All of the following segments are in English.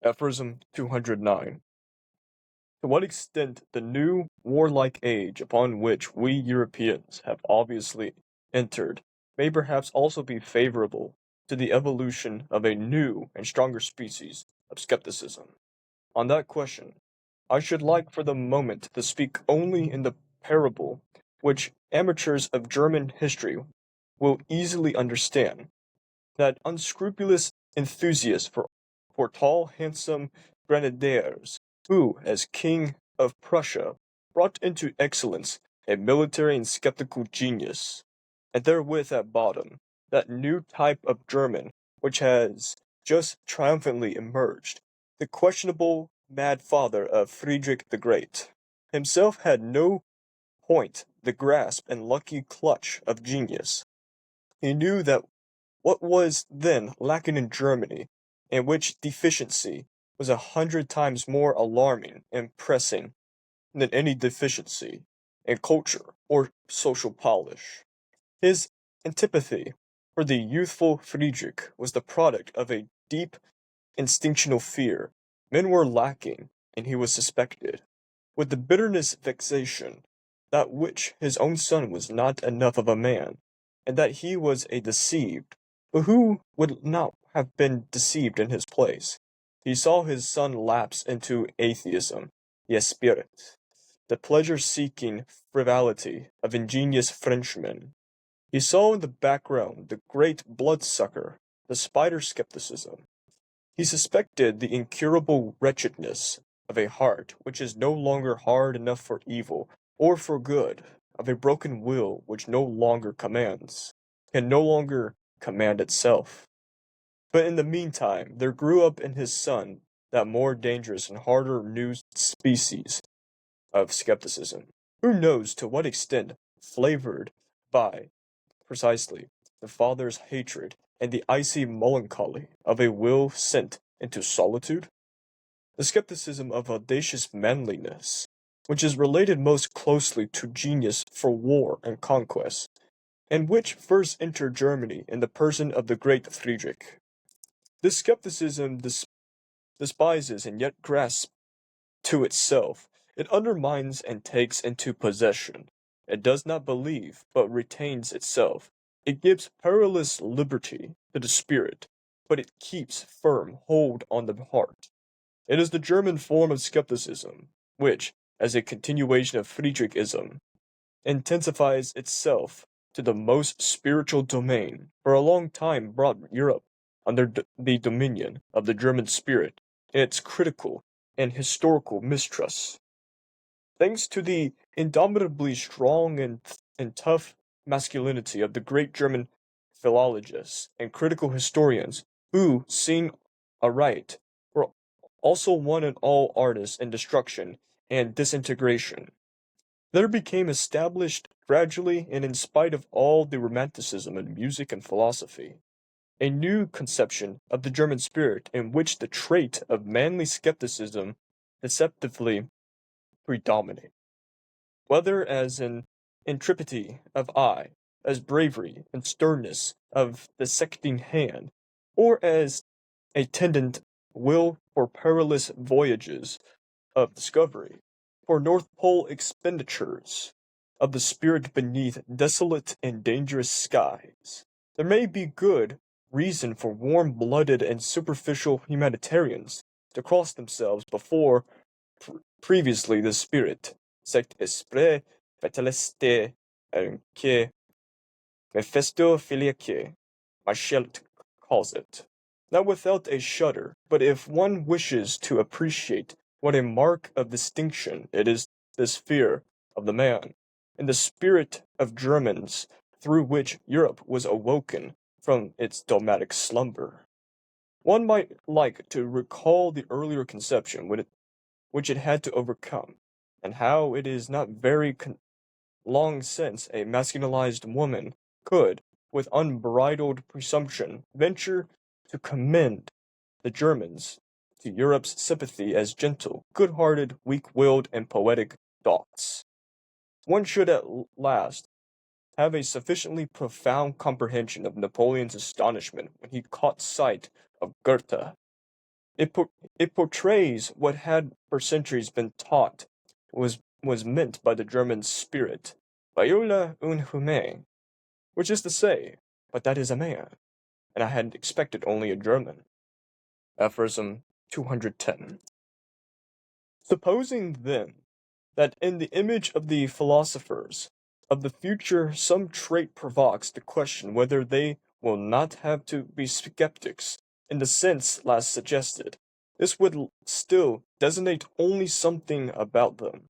Aphorism 209. To what extent the new warlike age upon which we Europeans have obviously entered may perhaps also be favorable to the evolution of a new and stronger species of skepticism. On that question, I should like for the moment to speak only in the parable which amateurs of German history will easily understand. That unscrupulous enthusiast for tall, handsome grenadiers, who, as King of Prussia, brought into excellence a military and skeptical genius, and therewith at bottom that new type of German which has just triumphantly emerged, the questionable mad father of Friedrich the Great, himself had no point the grasp and lucky clutch of genius. He knew that what was then lacking in Germany, and which deficiency was 100 times more alarming and pressing than any deficiency in culture or social polish. His antipathy for the youthful Friedrich was the product of a deep instinctual fear. Men were lacking, and he was suspected, with the bitterness vexation, that which his own son was not enough of a man, and that he was a deceived, but who would not have been deceived in his place? He saw his son lapse into atheism, the spirit, the pleasure-seeking frivolity of ingenious Frenchmen. He saw in the background the great bloodsucker, the spider skepticism. He suspected the incurable wretchedness of a heart which is no longer hard enough for evil or for good, of a broken will which no longer commands, can no longer command itself. But in the meantime there grew up in his son that more dangerous and harder new species of skepticism. Who knows to what extent flavored by, precisely, the father's hatred and the icy melancholy of a will sent into solitude? The skepticism of audacious manliness, which is related most closely to genius for war and conquest, and which first entered Germany in the person of the great Friedrich. This skepticism despises and yet grasps to itself. It undermines and takes into possession. It does not believe, but retains itself. It gives perilous liberty to the spirit, but it keeps firm hold on the heart. It is the German form of skepticism, which, as a continuation of Friedrichism, intensifies itself to the most spiritual domain, for a long time brought Europe under the dominion of the German spirit in its critical and historical mistrust. Thanks to the indomitably strong and tough masculinity of the great German philologists and critical historians, who, seen aright, were also one and all artists in destruction and disintegration, there became established gradually and in spite of all the romanticism in music and philosophy, a new conception of the German spirit in which the trait of manly skepticism deceptively predominate, whether as an intrepidity of eye, as bravery and sternness of dissecting hand, or as a tendent will for perilous voyages of discovery, for North Pole expenditures of the spirit beneath desolate and dangerous skies. There may be good reason for warm-blooded and superficial humanitarians to cross themselves before previously the spirit, cet esprit fataliste que Mephisto Philiaque, Michelt calls it. Not without a shudder, but if one wishes to appreciate what a mark of distinction it is, this fear of the man, and the spirit of Germans through which Europe was awoken from its dogmatic slumber. One might like to recall the earlier conception which it had to overcome, and how it is not very long since a masculinized woman could, with unbridled presumption, venture to commend the Germans to Europe's sympathy as gentle, good-hearted, weak-willed, and poetic dogs. One should at last have a sufficiently profound comprehension of Napoleon's astonishment when he caught sight of Goethe, It, it portrays what had for centuries been taught was meant by the German spirit, Viola un humain, which is to say, but that is a man, and I had expected only a German. Aphorism 210. Supposing, then, that in the image of the philosophers of the future some trait provokes the question whether they will not have to be skeptics in the sense last suggested, this would still designate only something about them,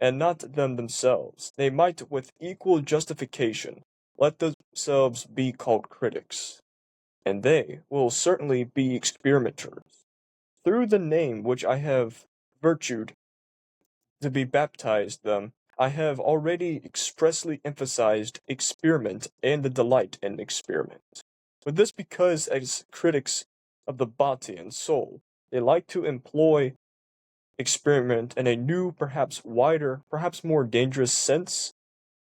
and not them themselves. They might with equal justification let themselves be called critics, and they will certainly be experimenters. Through the name which I have virtued to be baptized them, I have already expressly emphasized experiment and the delight in experiment. But this because as critics of the body and soul, they like to employ experiment in a new, perhaps wider, perhaps more dangerous sense.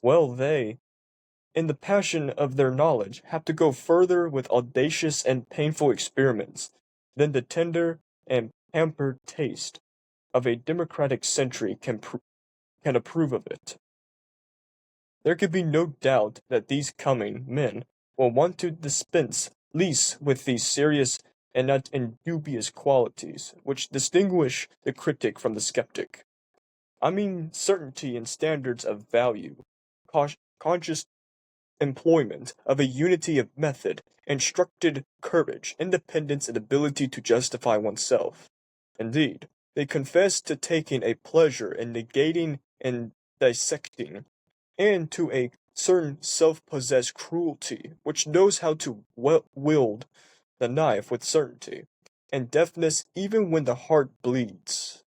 Well, they, in the passion of their knowledge, have to go further with audacious and painful experiments than the tender and pampered taste of a democratic century can approve of it. There can be no doubt that these coming men will want to dispense least with these serious and not indubious qualities which distinguish the critic from the skeptic. I mean certainty in standards of value, conscious employment of a unity of method, instructed courage, independence, and ability to justify oneself. Indeed, they confess to taking a pleasure in negating and dissecting, and to a certain self-possessed cruelty which knows how to wield the knife with certainty and deftness even when the heart bleeds.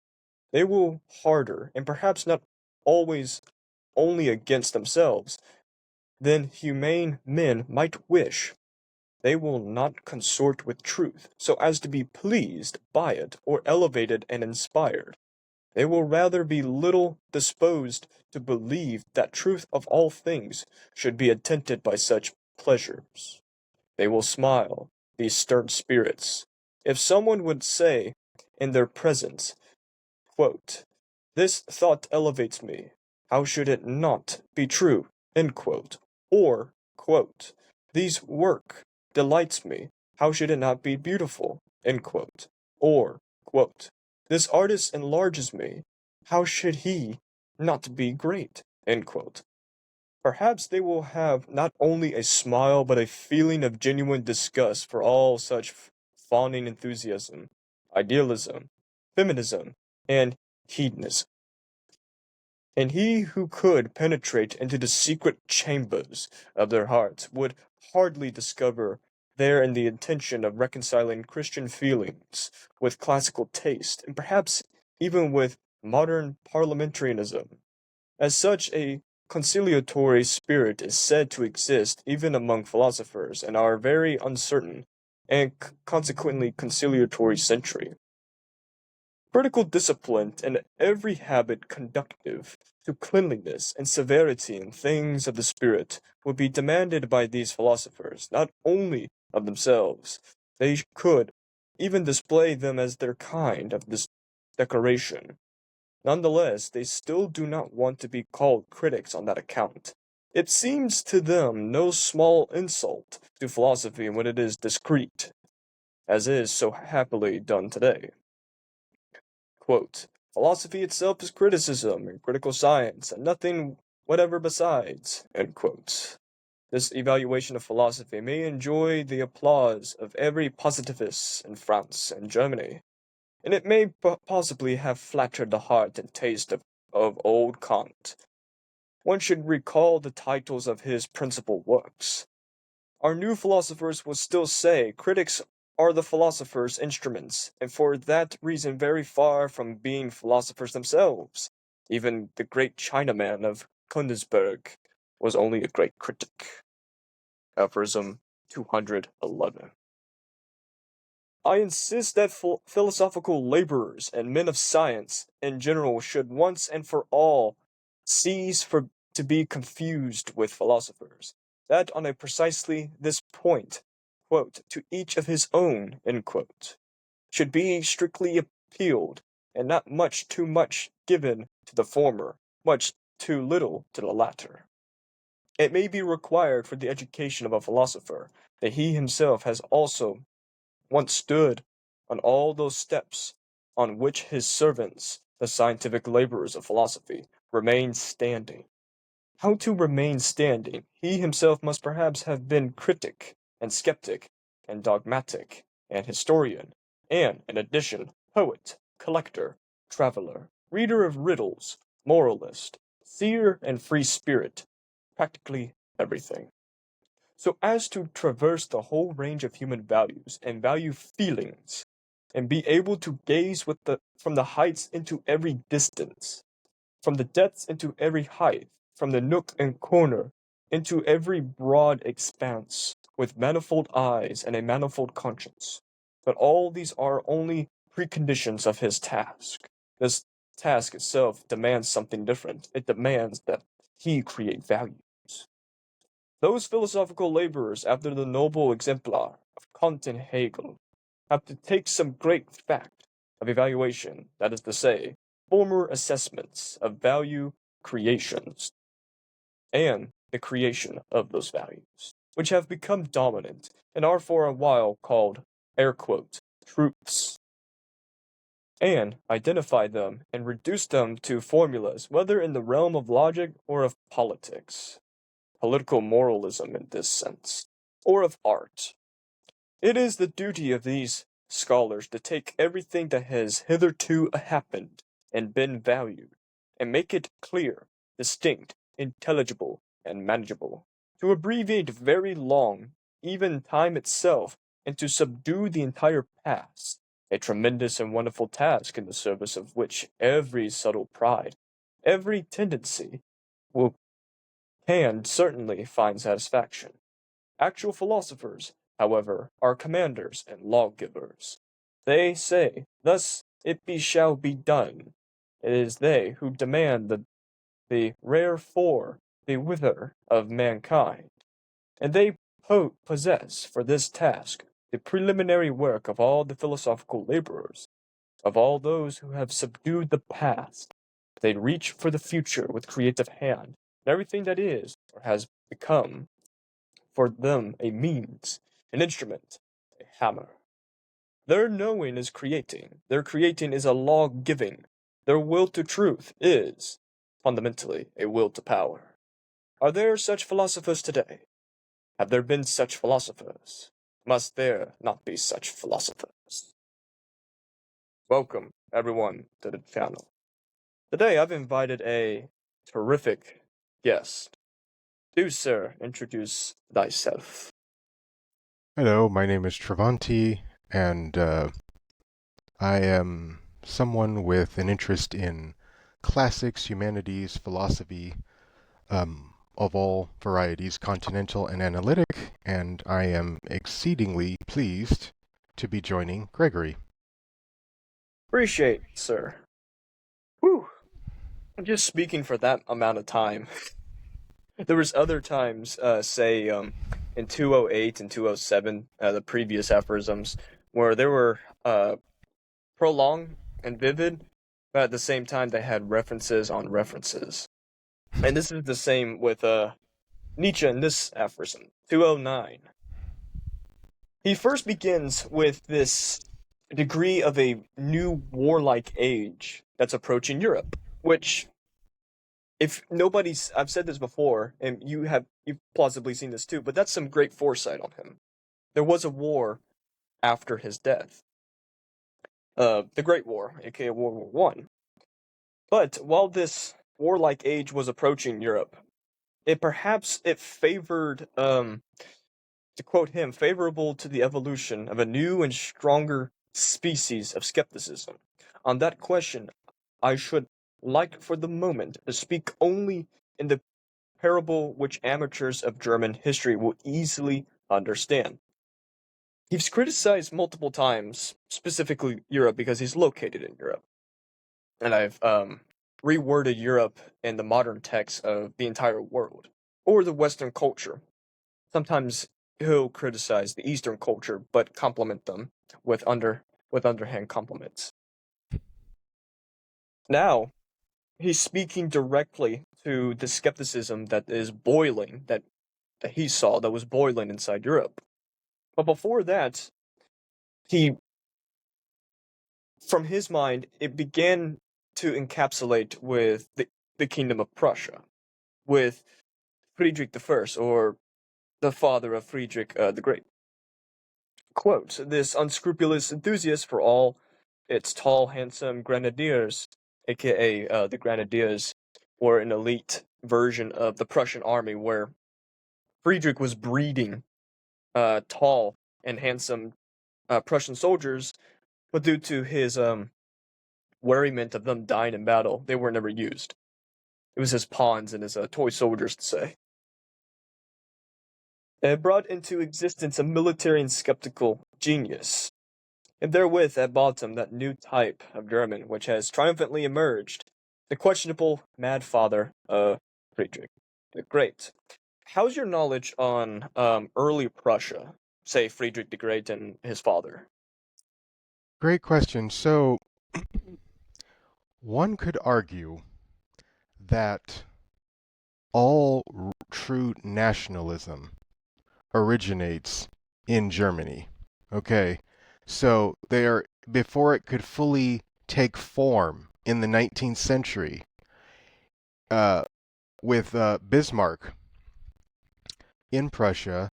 They will harder, and perhaps not always only against themselves, than humane men might wish. They will not consort with truth so as to be pleased by it or elevated and inspired. They will rather be little disposed to believe that truth of all things should be attended by such pleasures. They will smile, these stern spirits, if someone would say in their presence, quote, "This thought elevates me. How should it not be true?" End quote. Or, quote, "These work delights me. How should it not be beautiful?" End quote. Or, quote, "This artist enlarges me. How should he not be great?" End quote. Perhaps they will have not only a smile but a feeling of genuine disgust for all such fawning enthusiasm, idealism, feminism, and hedonism. And he who could penetrate into the secret chambers of their hearts would hardly discover there in the intention of reconciling Christian feelings with classical taste, and perhaps even with modern parliamentarianism. As such, a conciliatory spirit is said to exist even among philosophers in our very uncertain and consequently conciliatory century. Critical discipline and every habit conducive to cleanliness and severity in things of the spirit would be demanded by these philosophers, not only of themselves. They could even display them as their kind of this decoration. Nonetheless, they still do not want to be called critics on that account. It seems to them no small insult to philosophy when it is discreet, as is so happily done today. Quote, "Philosophy itself is criticism and critical science, and nothing whatever besides." End quote. This evaluation of philosophy may enjoy the applause of every positivist in France and Germany, and it may possibly have flattered the heart and taste of old Kant. One should recall the titles of his principal works. Our new philosophers will still say critics are the philosophers' instruments, and for that reason very far from being philosophers themselves. Even the great Chinaman of Königsberg was only a great critic. Aphorism 211. I insist that philosophical laborers and men of science in general should once and for all cease to be confused with philosophers, that on a precisely this point, quote, "to each of his own," end quote. should be strictly appealed, and not much too much given to the former, much too little to the latter. It may be required for the education of a philosopher that he himself has also once stood on all those steps on which his servants, the scientific laborers of philosophy, remain standing. How to remain standing, he himself must perhaps have been critic, and skeptic, and dogmatic, and historian, and, in addition, poet, collector, traveller, reader of riddles, moralist, seer, and free spirit, practically everything. So as to traverse the whole range of human values and value feelings, and be able to gaze from the heights into every distance, from the depths into every height, from the nook and corner into every broad expanse, with manifold eyes and a manifold conscience. But all these are only preconditions of his task. This task itself demands something different. It demands that he create values. Those philosophical laborers after the noble exemplar of Kant and Hegel have to take some great fact of evaluation, that is to say, former assessments of value creations, and the creation of those values, which have become dominant and are for a while called, air quote, truths, and identify them and reduce them to formulas, whether in the realm of logic or of politics, political moralism in this sense, or of art. It is the duty of these scholars to take everything that has hitherto happened and been valued, and make it clear, distinct, intelligible, and manageable, to abbreviate very long, even time itself, and to subdue the entire past, a tremendous and wonderful task in the service of which every subtle pride, every tendency, will can certainly find satisfaction. Actual philosophers, however, are commanders and lawgivers. They say, thus it be shall be done. It is they who demand the rare for, the wither of mankind, and they possess for this task the preliminary work of all the philosophical laborers, of all those who have subdued the past. They reach for the future with creative hand, and everything that is or has become for them a means, an instrument, a hammer. Their knowing is creating, their creating is a law giving, their will to truth is, fundamentally, a will to power. Are there such philosophers today? Have there been such philosophers? Must there not be such philosophers? Welcome, everyone, to the channel. Today I've invited a terrific guest. Do, sir, introduce thyself. Hello, my name is Travanti, and I am someone with an interest in classics, humanities, philosophy, of all varieties, continental and analytic, and I am exceedingly pleased to be joining Gregory. Appreciate, sir. Whew. Just speaking for that amount of time. There was other times, say, in 208 and 207, the previous aphorisms, where they were prolonged and vivid, but at the same time they had references on references. And this is the same with Nietzsche in this aphorism, 209. He first begins with this degree of a new warlike age that's approaching Europe, which, if nobody's, I've said this before, and you've plausibly seen this too, but that's some great foresight on him. There was a war after his death, the Great War, aka World War One. But while this warlike age was approaching Europe, it favored, to quote him, favorable to the evolution of a new and stronger species of skepticism. On that question, I should like for the moment to speak only in the parable which amateurs of German history will easily understand. He's criticized multiple times, specifically Europe, because he's located in Europe. And I've reworded Europe in the modern text of the entire world, or the Western culture. Sometimes he'll criticize the Eastern culture, but compliment them with with underhand compliments. Now, he's speaking directly to the skepticism that is boiling, that he saw that was boiling inside Europe. But before that, he, from his mind, it began to encapsulate with the Kingdom of Prussia, with Friedrich I, or the father of Friedrich the Great. Quote, this unscrupulous enthusiast for all its tall, handsome grenadiers, aka the grenadiers, were an elite version of the Prussian army where Friedrich was breeding tall and handsome Prussian soldiers, but due to his worriment of them dying in battle, they were never used. It was his pawns and his toy soldiers, to say. It brought into existence a military and skeptical genius, and therewith at bottom that new type of German which has triumphantly emerged, the questionable mad father of Friedrich the Great. How's your knowledge on early Prussia, say Friedrich the Great and his father? Great question. So, one could argue that all true nationalism originates in Germany. Okay, so there, before it could fully take form in the 19th century, uh, with Bismarck in Prussia,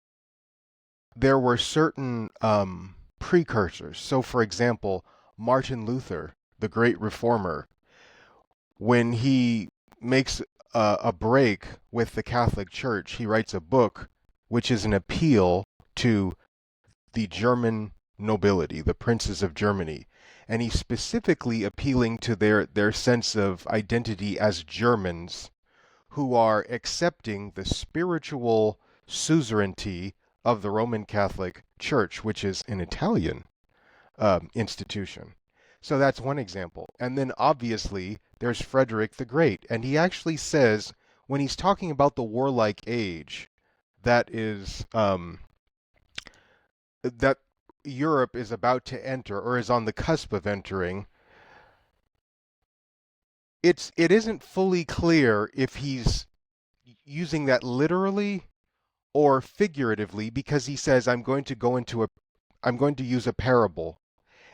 there were certain precursors. So, for example, Martin Luther, the great reformer, when he makes a break with the Catholic Church, he writes a book which is an appeal to the German nobility, the princes of Germany. And he's specifically appealing to their sense of identity as Germans who are accepting the spiritual suzerainty of the Roman Catholic Church, which is an Italian institution. So that's one example. And then obviously there's Frederick the Great. And he actually says, when he's talking about the warlike age, that is that Europe is about to enter or is on the cusp of entering, it isn't fully clear if he's using that literally or figuratively, because he says I'm going to use a parable,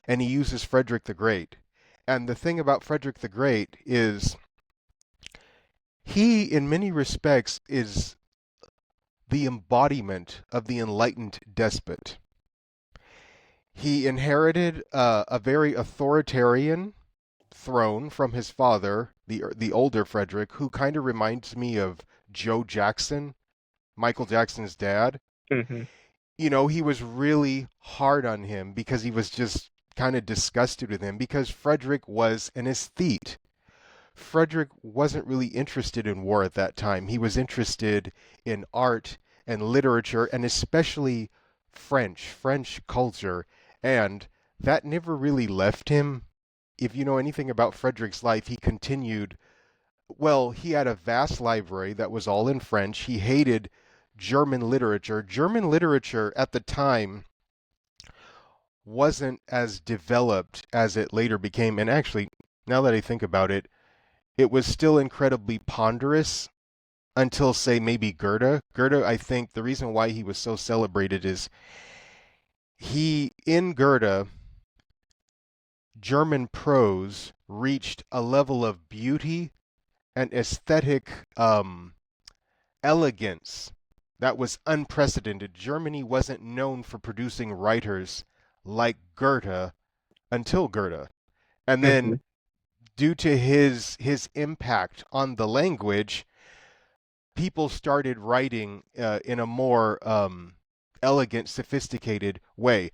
and he uses Frederick the Great. And the thing about Frederick the Great is he in many respects is the embodiment of the enlightened despot. He inherited a very authoritarian throne from his father, the older Frederick, who kind of reminds me of Joe Jackson, Michael Jackson's dad. Mm-hmm. You know, he was really hard on him because he was just kind of disgusted with him because Frederick was an aesthete. Frederick wasn't really interested in war at that time. He was interested in art and literature and especially French culture, and that never really left him. If you know anything about Frederick's life, he continued. Well, he had a vast library that was all in French. He hated German literature. German literature at the time wasn't as developed as it later became. And actually, now that I think about it, it was still incredibly ponderous until, say, maybe Goethe. Goethe, I think the reason why he was so celebrated is in Goethe, German prose reached a level of beauty and aesthetic elegance that was unprecedented. Germany wasn't known for producing writers like Goethe until Goethe. And Mm-hmm. then due to his impact on the language, people started writing in a more elegant, sophisticated way.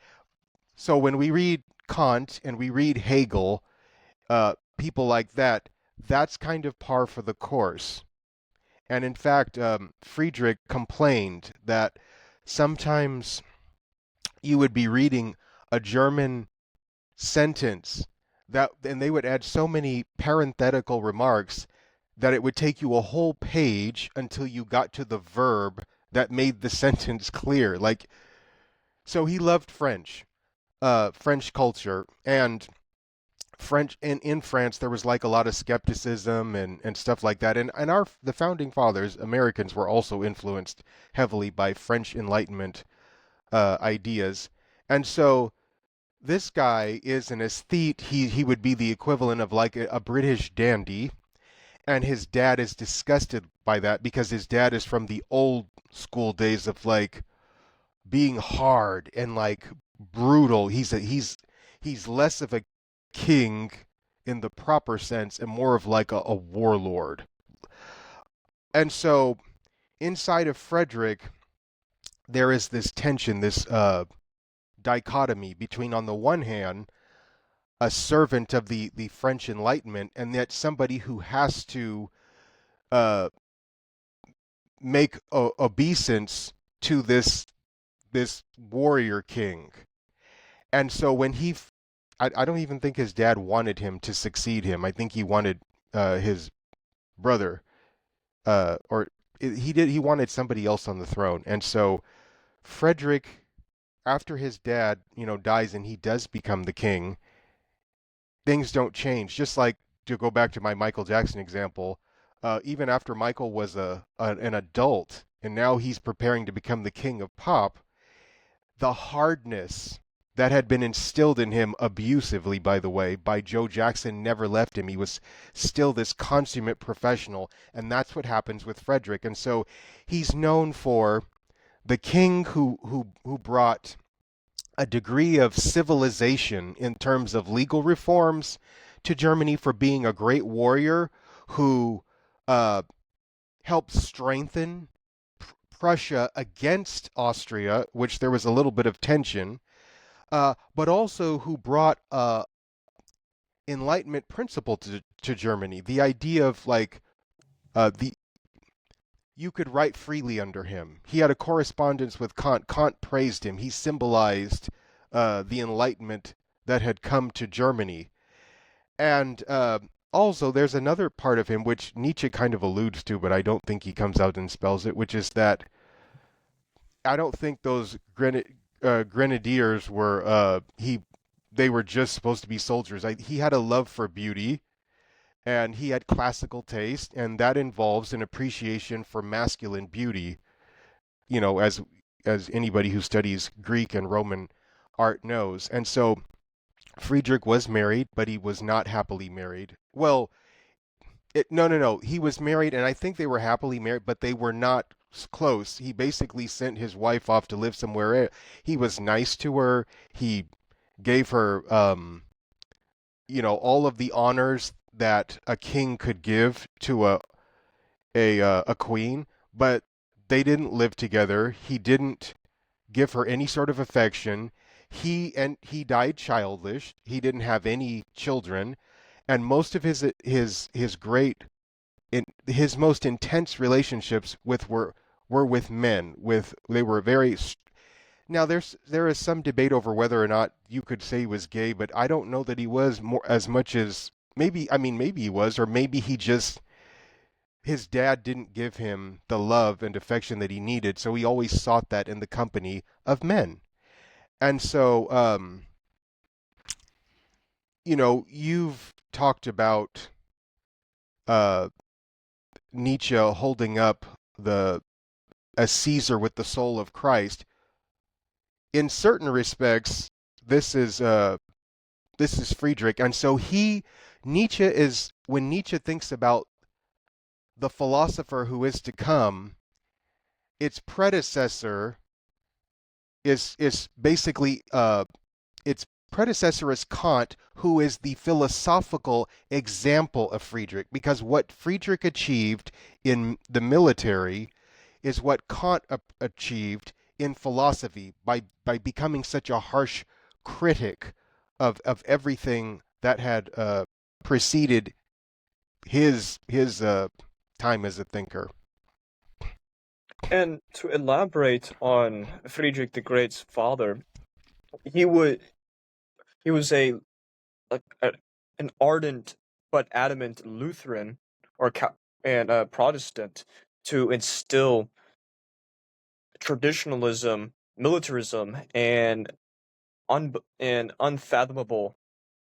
So when we read Kant and we read Hegel, people like that, that's kind of par for the course. And in fact, Friedrich complained that sometimes you would be reading a German sentence and they would add so many parenthetical remarks that it would take you a whole page until you got to the verb that made the sentence clear. Like, so he loved French. French culture. And French in France there was like a lot of skepticism and stuff like that. And our the founding fathers, Americans, were also influenced heavily by French Enlightenment ideas. And so this guy is an aesthete. He would be the equivalent of like a British dandy, and his dad is disgusted by that because his dad is from the old school days of like being hard and like brutal. He's less of a king in the proper sense and more of like a warlord. And so inside of Frederick, there is this tension, this dichotomy between, on the one hand, a servant of the French Enlightenment, and yet somebody who has to uh, make obeisance to this warrior king. And so when I don't even think his dad wanted him to succeed him. I think he wanted his brother, or he did. He wanted somebody else on the throne. And so Frederick, after his dad, dies and he does become the king, things don't change. Just like, to go back to my Michael Jackson example, even after Michael was an adult and now he's preparing to become the king of pop, the hardness that had been instilled in him abusively, by the way, by Joe Jackson never left him. He was still this consummate professional, and that's what happens with Frederick. And so he's known for the king who brought a degree of civilization in terms of legal reforms to Germany, for being a great warrior who uh, helped strengthen Prussia against Austria, which there was a little bit of tension, but also who brought Enlightenment principle to Germany. The idea of like the you could write freely under him. He had a correspondence with Kant. Kant praised him. He symbolized the Enlightenment that had come to Germany. And also, there's another part of him which Nietzsche kind of alludes to, but I don't think he comes out and spells it, which is that I don't think those grenadiers were they were just supposed to be soldiers. He had a love for beauty, and he had classical taste, and that involves an appreciation for masculine beauty. As anybody who studies Greek and Roman art knows. And so Friedrich was married, but he was not happily married. Well, no, no, no. He was married, and I think they were happily married, but they were not close. He basically sent his wife off to live somewhere. He was nice to her. He gave her, all of the honors that a king could give to a queen, but they didn't live together. He didn't give her any sort of affection. He died childless. He didn't have any children, and most of his great in his most intense relationships were with men. They were very. Now there is some debate over whether or not you could say he was gay, but I don't know that he was, more as much as maybe. I mean, maybe he was, or maybe he just, his dad didn't give him the love and affection that he needed, so he always sought that in the company of men. And so, you've talked about uh, Nietzsche holding up the a Caesar with the soul of Christ. In certain respects, this is uh, this is Friedrich, and so Nietzsche is, when Nietzsche thinks about the philosopher who is to come, its predecessor is basically its predecessor is Kant, who is the philosophical example of Friedrich, because what Friedrich achieved in the military is what Kant achieved in philosophy by becoming such a harsh critic of everything that had preceded his time as a thinker. And to elaborate on Friedrich the Great's father, he would he was a an ardent but adamant Lutheran or and Protestant to instill traditionalism, militarism, and and unfathomable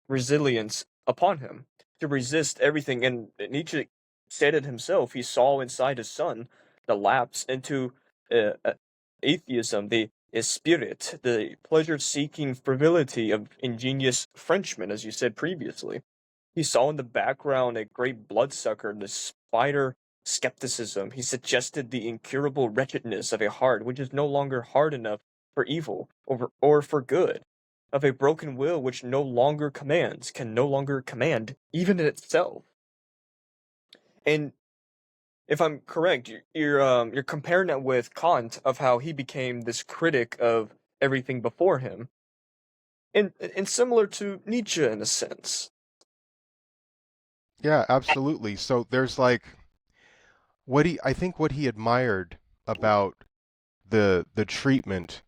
resilience upon him to resist everything. And Nietzsche said it himself. He saw inside his son the lapse into atheism, the spirit, the pleasure-seeking frivolity of ingenious Frenchmen, as you said previously. He saw in the background a great bloodsucker, the spider skepticism. He suggested the incurable wretchedness of a heart which is no longer hard enough for evil or for good, of a broken will which no longer commands, can no longer command even in itself. And if I'm correct, you're comparing that with Kant of how he became this critic of everything before him, and similar to Nietzsche in a sense. Yeah, absolutely. So there's like I think what he admired about the treatment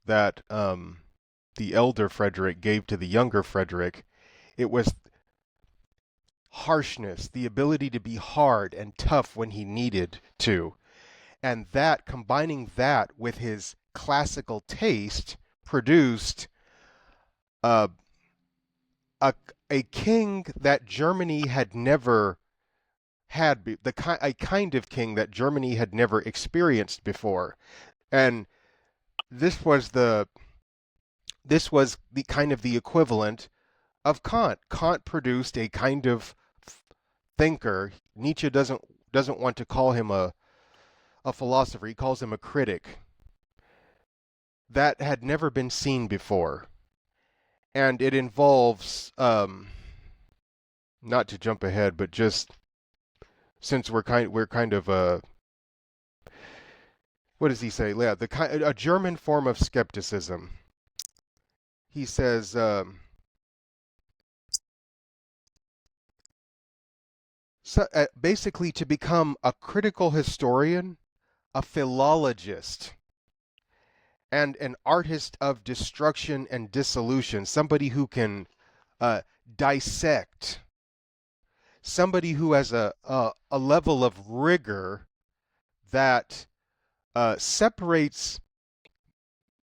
that the elder Frederick gave to the younger Frederick, it was harshness, the ability to be hard and tough when he needed to. And that, combining that with his classical taste, produced a, a, a king that Germany had never had, a kind of king that Germany had never experienced before. And this was the kind of the equivalent of Kant. Kant produced a kind of thinker. Nietzsche doesn't want to call him a philosopher. He calls him a critic that had never been seen before. And it involves not to jump ahead, but just since we're kind of what does he say? Yeah, a German form of skepticism. He says basically to become a critical historian, a philologist, and an artist of destruction and dissolution, somebody who can dissect, somebody who has a level of rigor that separates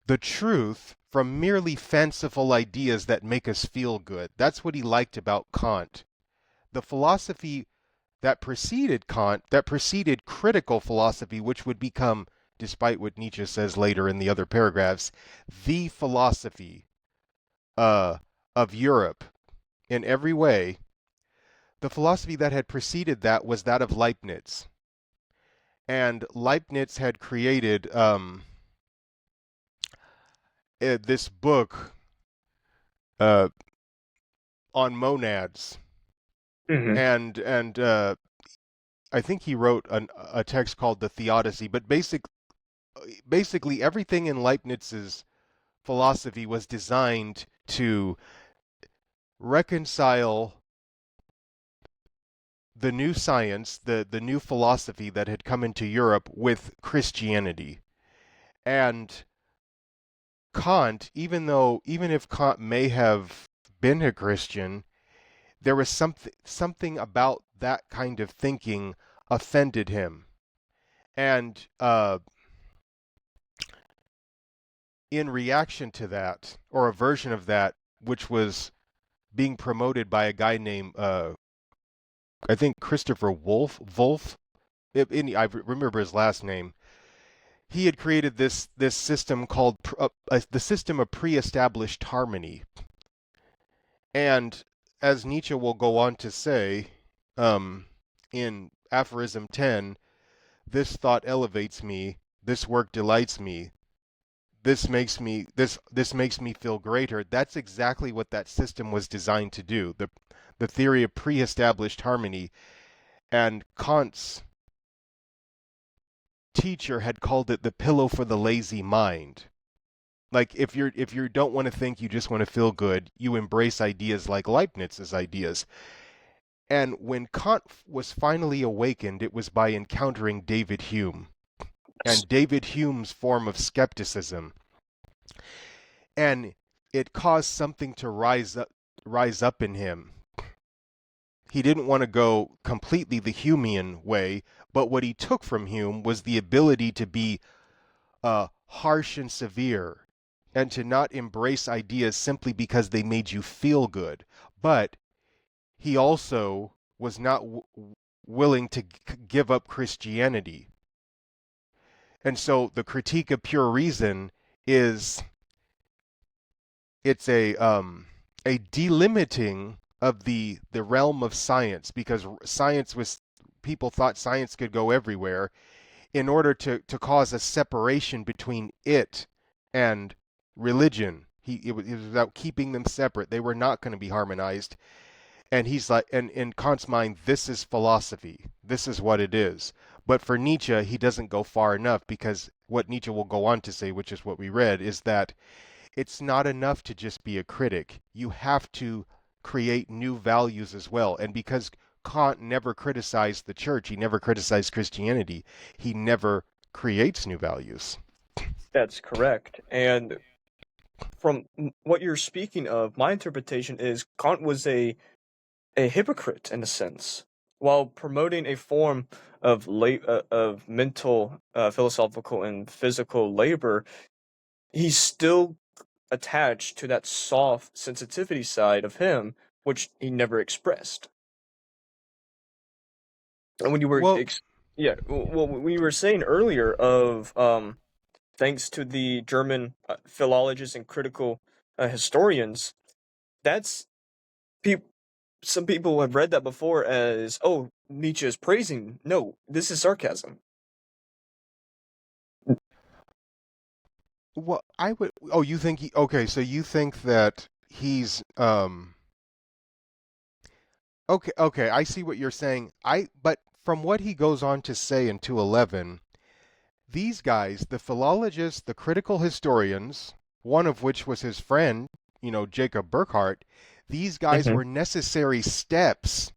the truth from merely fanciful ideas that make us feel good. That's what he liked about Kant. The philosophy that preceded Kant, that preceded critical philosophy, which would become, despite what Nietzsche says later in the other paragraphs, the philosophy of Europe in every way. The philosophy that had preceded that was that of Leibniz. And Leibniz had created this book on monads, Mm-hmm. and I think he wrote a text called the Theodicy. But basically, everything in Leibniz's philosophy was designed to reconcile the new science, the new philosophy that had come into Europe with Christianity. And Kant, even if Kant may have been a Christian, there was something about that kind of thinking offended him. And in reaction to that, or a version of that, which was being promoted by a guy named I think Christopher Wolff. I remember his last name. He had created this system called the system of pre-established harmony. And as Nietzsche will go on to say in Aphorism 10, this thought elevates me, this work delights me, this makes me feel greater. That's exactly what that system was designed to do. The theory of pre-established harmony. And Kant's teacher had called it the pillow for the lazy mind. Like if you don't want to think, you just want to feel good, you embrace ideas like Leibniz's ideas. And when Kant was finally awakened, it was by encountering David Hume and David Hume's form of skepticism. And it caused something to rise up in him. He didn't want to go completely the Humean way, but what he took from Hume was the ability to be harsh and severe. and to not embrace ideas simply because they made you feel good. But he also was not willing to give up Christianity. And so the critique of pure reason is it's a delimiting of the realm of science, because science was, people thought science could go everywhere, in order to cause a separation between it and religion. It was about keeping them separate. They were not going to be harmonized. And he's like, and in Kant's mind, this is philosophy. This is what it is. But for Nietzsche, he doesn't go far enough, because what Nietzsche will go on to say, which is what we read, is that it's not enough to just be a critic. You have to create new values as well. And because Kant never criticized the church, he never criticized Christianity, he never creates new values. That's correct. And from what you're speaking of, my interpretation is Kant was a hypocrite in a sense. While promoting a form of of mental, philosophical, and physical labor, he's still attached to that soft sensitivity side of him, which he never expressed. And when you were, Well, yeah, well, when you were saying earlier of, thanks to the German philologists and critical historians, that's people. Some people have read that before as, oh, Nietzsche is praising. No, this is sarcasm. what I would, oh, you think okay, so you think that he's okay, okay, I see what you're saying. But from what he goes on to say in 211, these guys, the philologists, the critical historians, one of which was his friend, Jacob Burckhardt, these guys Hmm. were necessary steps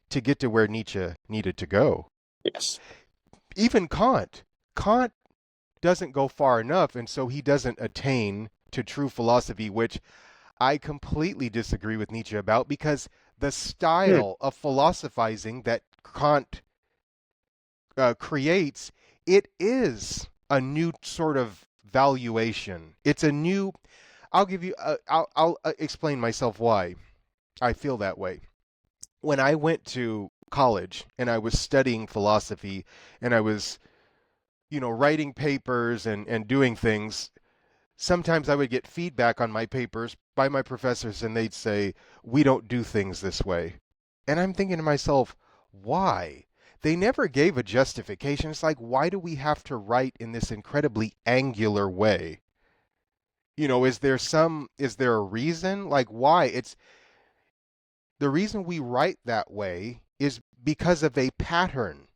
to get to where Nietzsche needed to go. Yes. Even Kant doesn't go far enough, and so he doesn't attain to true philosophy, which I completely disagree with Nietzsche about, because the Hmm. style of philosophizing that Kant creates, it is a new sort of valuation. It's a new. I'll give you. I'll explain myself why I feel that way. When I went to college and I was studying philosophy, and I was, writing papers and doing things, sometimes I would get feedback on my papers by my professors, and they'd say, "We don't do things this way." And I'm thinking to myself, why? They never gave a justification. It's like, why do we have to write in this incredibly angular way? Is there a reason? Like, why? It's the reason we write that way is because of a pattern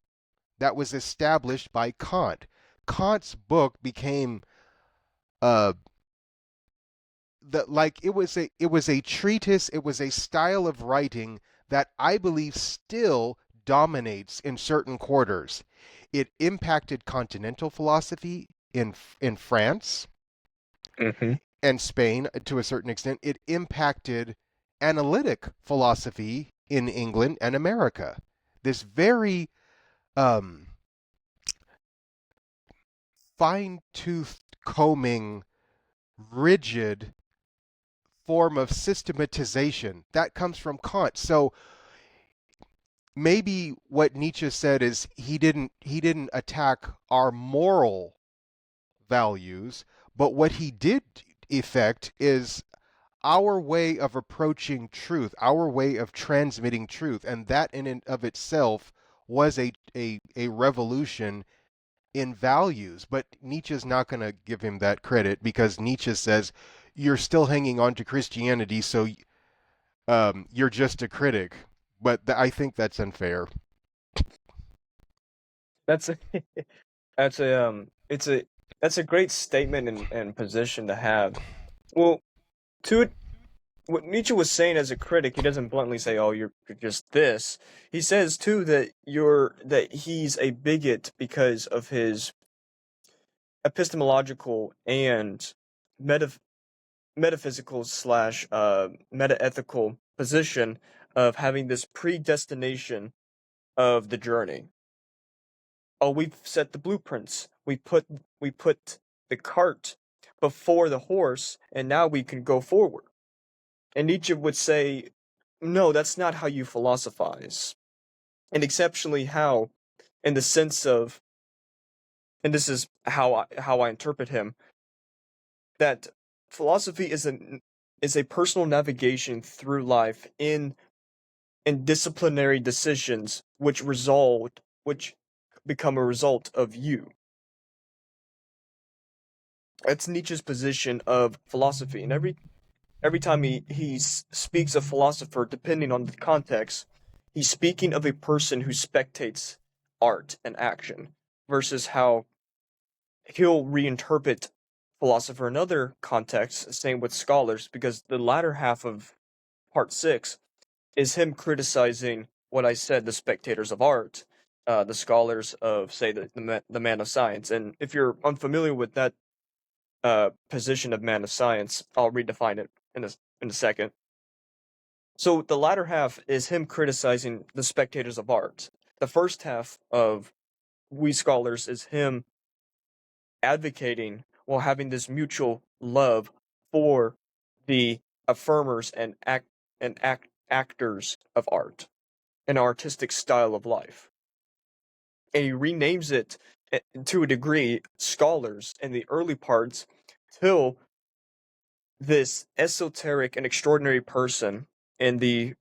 that was established by Kant. Kant's book became uh it was a treatise, it was a style of writing that I believe still dominates in certain quarters. It impacted continental philosophy in France Hmm. and Spain to a certain extent. It impacted analytic philosophy in England and America. This very um, fine-toothed combing, rigid form of systematization that comes from Kant. So maybe what Nietzsche said is he didn't attack our moral values, but what he did effect is our way of approaching truth, our way of transmitting truth, and that in and of itself was a revolution in values. But Nietzsche's not going to give him that credit, because Nietzsche says you're still hanging on to Christianity, so you're just a critic. But I think that's unfair. That's a, that's a, it's a, that's a great statement and position to have. Well, to it, what Nietzsche was saying as a critic, he doesn't bluntly say, "Oh, you're just this." He says too that he's a bigot because of his epistemological and metaph metaphysical slash meta-ethical position of having this predestination of the journey. Oh, we've set the blueprints. We put the cart before the horse, and now we can go forward. And Nietzsche would say, no, that's not how you philosophize. And exceptionally how, in the sense of, and this is how I interpret him, that philosophy is a personal navigation through life in disciplinary decisions which become a result of you. That's Nietzsche's position of philosophy, and every time he speaks of philosopher, depending on the context, he's speaking of a person who spectates art and action, versus how he'll reinterpret philosopher in other contexts. Same with scholars, because the latter half of part six is him criticizing what I said, the spectators of art, the scholars of, say, the man of science. And if you're unfamiliar with that position of man of science, I'll redefine it in a second. So the latter half is him criticizing the spectators of art. The first half of We Scholars is him advocating while having this mutual love for the affirmers and actors of art, an artistic style of life. And he renames it to a degree, scholars in the early parts, till this esoteric and extraordinary person in the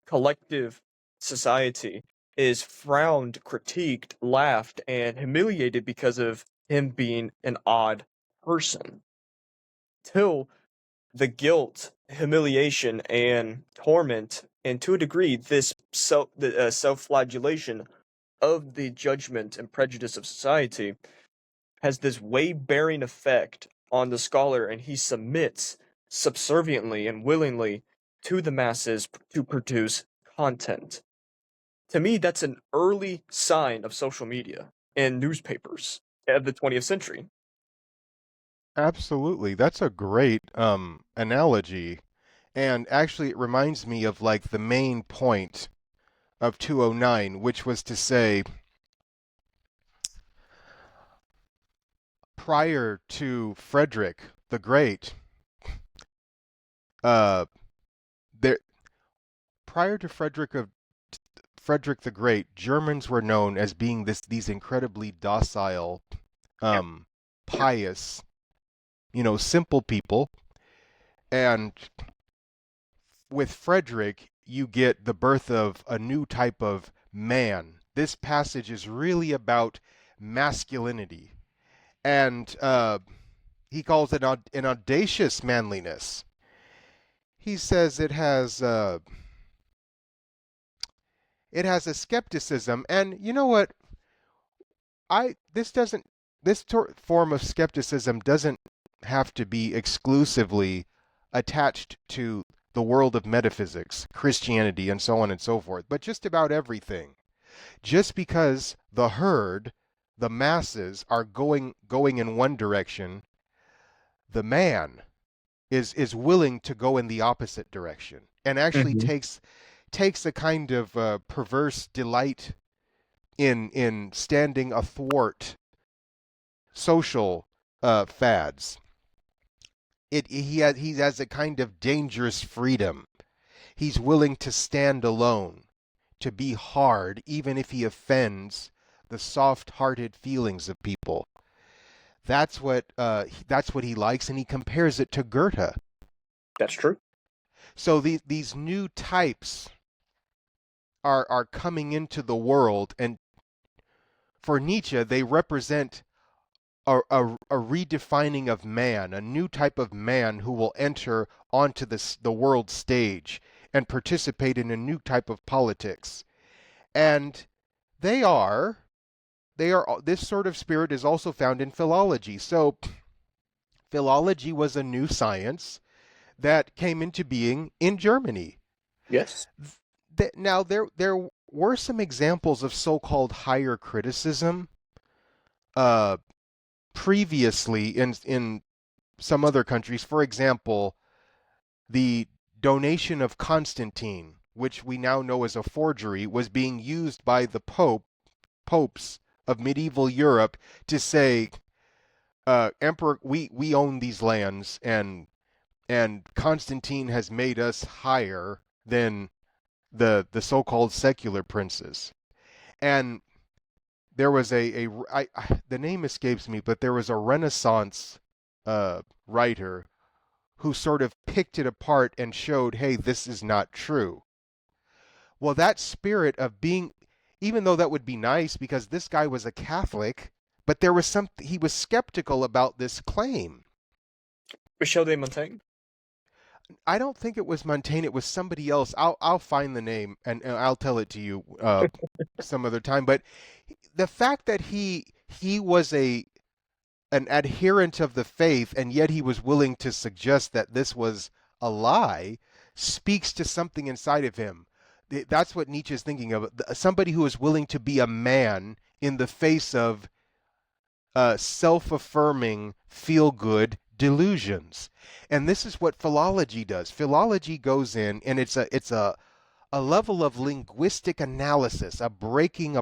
collective society is frowned, critiqued, laughed, and humiliated because of him being an odd person. Till the guilt, humiliation, and torment, and to a degree, this self-flagellation of the judgment and prejudice of society has this weight-bearing effect on the scholar, and he submits subserviently and willingly to the masses to produce content. To me, that's an early sign of social media and newspapers of the 20th century. Absolutely. That's a great analogy. And actually, it reminds me of like the main point of 209, which was to say, prior to Frederick the Great, uh, there prior to Frederick the Great, Germans were known as being these incredibly docile, pious, simple people. And with Frederick, you get the birth of a new type of man. This passage is really about masculinity, and he calls it an audacious manliness. He says it has a skepticism, and you know what? I this doesn't this form of skepticism doesn't have to be exclusively attached to the world of metaphysics, Christianity, and so on and so forth, but just about everything. Just because the herd, the masses, are going in one direction, the man is willing to go in the opposite direction, and actually Mm-hmm. takes a kind of perverse delight in standing athwart social fads. He has a kind of dangerous freedom. He's willing to stand alone, to be hard, even if he offends the soft-hearted feelings of people. That's what he likes, and he compares it to Goethe. That's true. So these new types are coming into the world, and for Nietzsche, they represent a redefining of man, a new type of man who will enter onto the world stage and participate in a new type of politics. And they are this sort of spirit is also found in philology. So philology was a new science that came into being in Germany. Yes. Now there were some examples of so-called higher criticism uh, previously in some other countries. For example, the donation of Constantine, which we now know as a forgery, was being used by the popes of medieval Europe to say Emperor, we own these lands, and Constantine has made us higher than the so-called secular princes. And there was the name escapes me, but there was a Renaissance writer who sort of picked it apart and showed, hey, this is not true. Well, that spirit of being, even though that would be nice because this guy was a Catholic, but there was he was skeptical about this claim. Michel de Montaigne? I don't think it was Montaigne. It was somebody else. I'll find the name and I'll tell it to you some other time. But the fact that he was an adherent of the faith and yet he was willing to suggest that this was a lie speaks to something inside of him. That's what Nietzsche is thinking of. Somebody who is willing to be a man in the face of self-affirming, feel-good delusions. And this is what philology does. Philology goes in, and it's a level of linguistic analysis, a breaking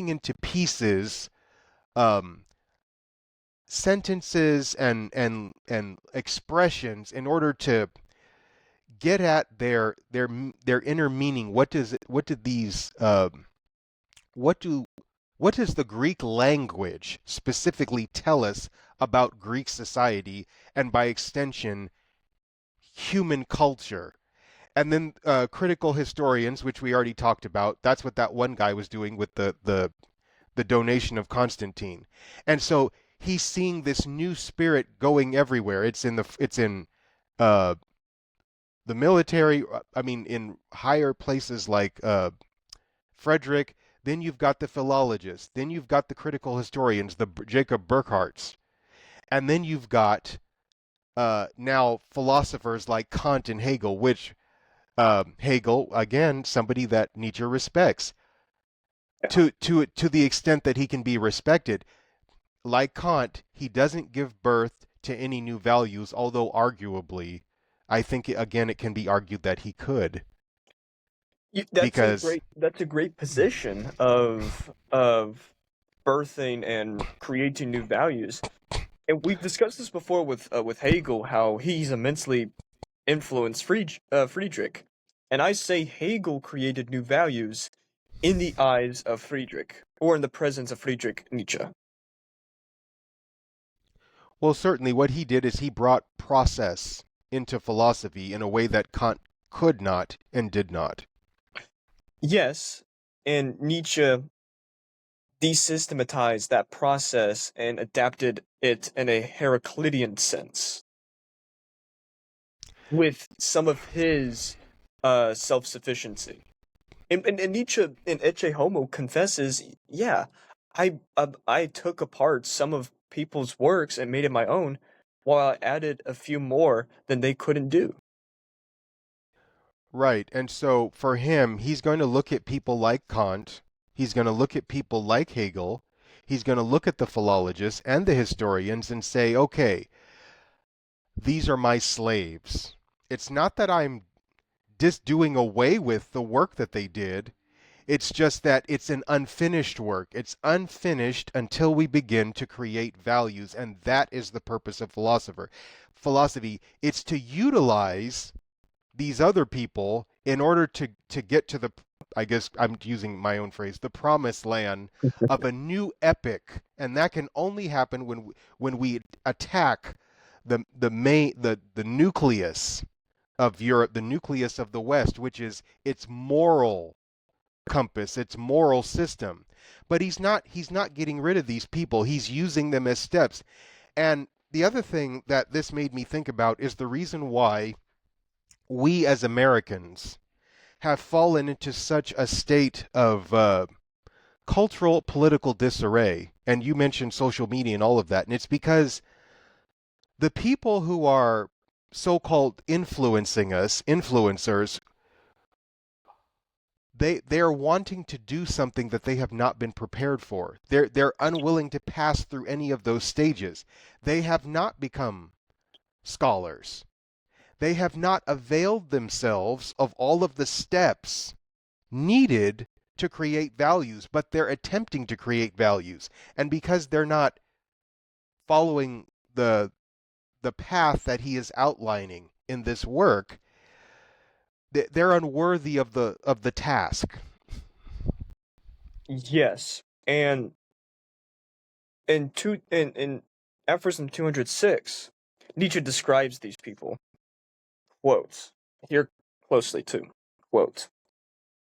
into pieces sentences and expressions in order to get at their inner meaning. What does it? What did these? What do? What does the Greek language specifically tell us about Greek society and by extension human culture? And then critical historians, which we already talked about. That's what that one guy was doing with the donation of Constantine. And so he's seeing this new spirit going everywhere. It's in uh, the military. I mean, in higher places like Frederick. Then you've got the philologists. Then you've got the critical historians, the Jacob Burckhardts. And then you've got now philosophers like Kant and Hegel, which Hegel, again, somebody that Nietzsche respects to the extent that he can be respected. Like Kant, he doesn't give birth to any new values, although arguably, I think again it can be argued that he could. Because That's a great position of birthing and creating new values. And we've discussed this before with Hegel, how he's immensely influenced Friedrich. And I say Hegel created new values in the eyes of Friedrich, or in the presence of Friedrich Nietzsche. well, certainly what he did is he brought process into philosophy in a way that Kant could not and did not. Yes, and Nietzsche desystematized that process and adapted it in a Heraclitean sense, with some of his self-sufficiency. And Nietzsche in Ecce Homo confesses, yeah, I took apart some of people's works and made it my own, while I added a few more than they couldn't do. Right. And so for him, he's going to look at people like Kant, he's going to look at people like Hegel, he's going to look at the philologists and the historians and say, okay, these are my slaves. It's not that I'm just doing away with the work that they did. It's just that it's an unfinished work. It's unfinished until we begin to create values, and that is the purpose of philosophy. It's to utilize these other people in order to get to the, I guess I'm using my own phrase, the promised land of a new epic, and that can only happen when we attack the nucleus of Europe, the nucleus of the West, which is its moral compass, its moral system. But he's not getting rid of these people. He's using them as steps. And the other thing that this made me think about is the reason why we as Americans have fallen into such a state of cultural political disarray. And you mentioned social media and all of that. And it's because the people who are so-called influencing us, influencers, they're wanting to do something that they have not been prepared for. They're unwilling to pass through any of those stages. They have not become scholars. They have not availed themselves of all of the steps needed to create values, but they're attempting to create values. And because they're not following the path that he is outlining in this work, they're unworthy of the task. Yes, and in Aphorism 206, Nietzsche describes these people. Quote, here closely too. Quote,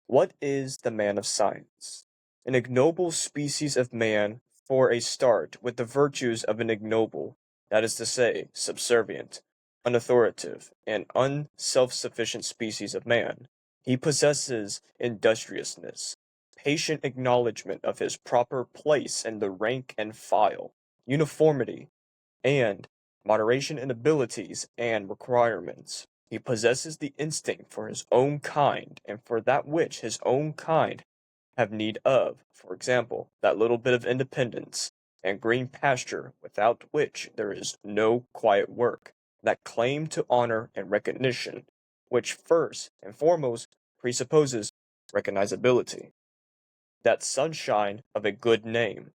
what is the man of science? An ignoble species of man, for a start, with the virtues of an ignoble, that is to say, subservient, unauthoritative, and unself-sufficient species of man. He possesses industriousness, patient acknowledgment of his proper place in the rank and file, uniformity, and moderation in abilities and requirements. He possesses the instinct for his own kind and for that which his own kind have need of, for example, that little bit of independence and green pasture without which there is no quiet work, that claim to honor and recognition, which first and foremost presupposes recognizability, that sunshine of a good name,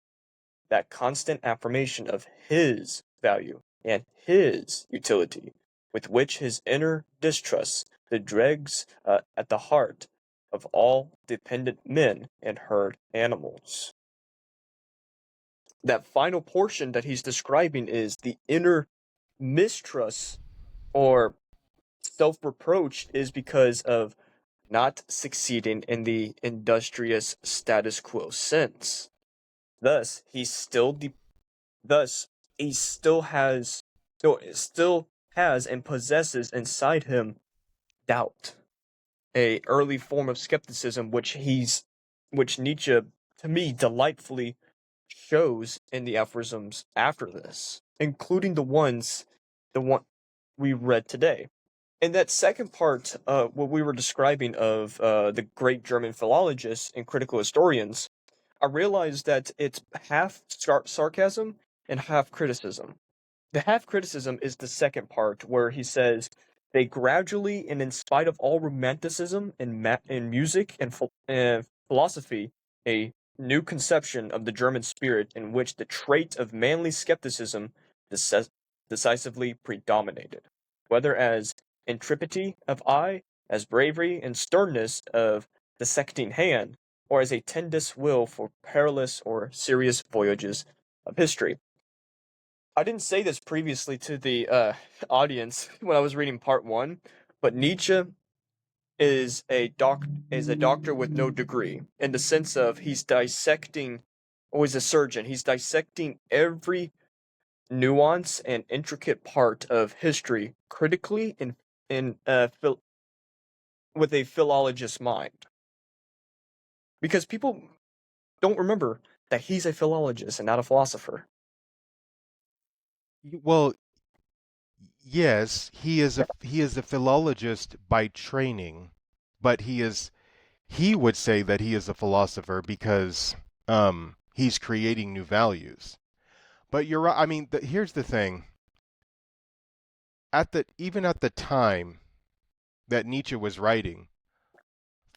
that constant affirmation of his value and his utility, with which his inner distrust the dregs at the heart of all dependent men and herd animals. That final portion that he's describing is the inner mistrust or self reproach is because of not succeeding in the industrious status quo sense. Thus, Thus, he still has, no, still has and possesses inside him doubt, a early form of skepticism, which Nietzsche, to me, delightfully shows in the aphorisms after this, including the one we read today. In that second part, what we were describing of the great German philologists and critical historians, I realized that it's half sarcasm and half criticism. The half criticism is the second part where he says they gradually and in spite of all romanticism in music and philosophy, a new conception of the German spirit in which the trait of manly skepticism decisively predominated, whether as intrepidity of eye, as bravery and sternness of dissecting hand, or as a tendous will for perilous or serious voyages of history. I didn't say this previously to the audience when I was reading part one, but Nietzsche is a doctor with no degree in the sense of he's dissecting, or he's a surgeon. He's dissecting every nuance and intricate part of history critically in with a philologist's mind, because people don't remember that he's a philologist and not a philosopher. Well, yes, he is a philologist by training, but he would say that he is a philosopher because he's creating new values. But you're right. I mean, here's the thing. Even at the time that Nietzsche was writing,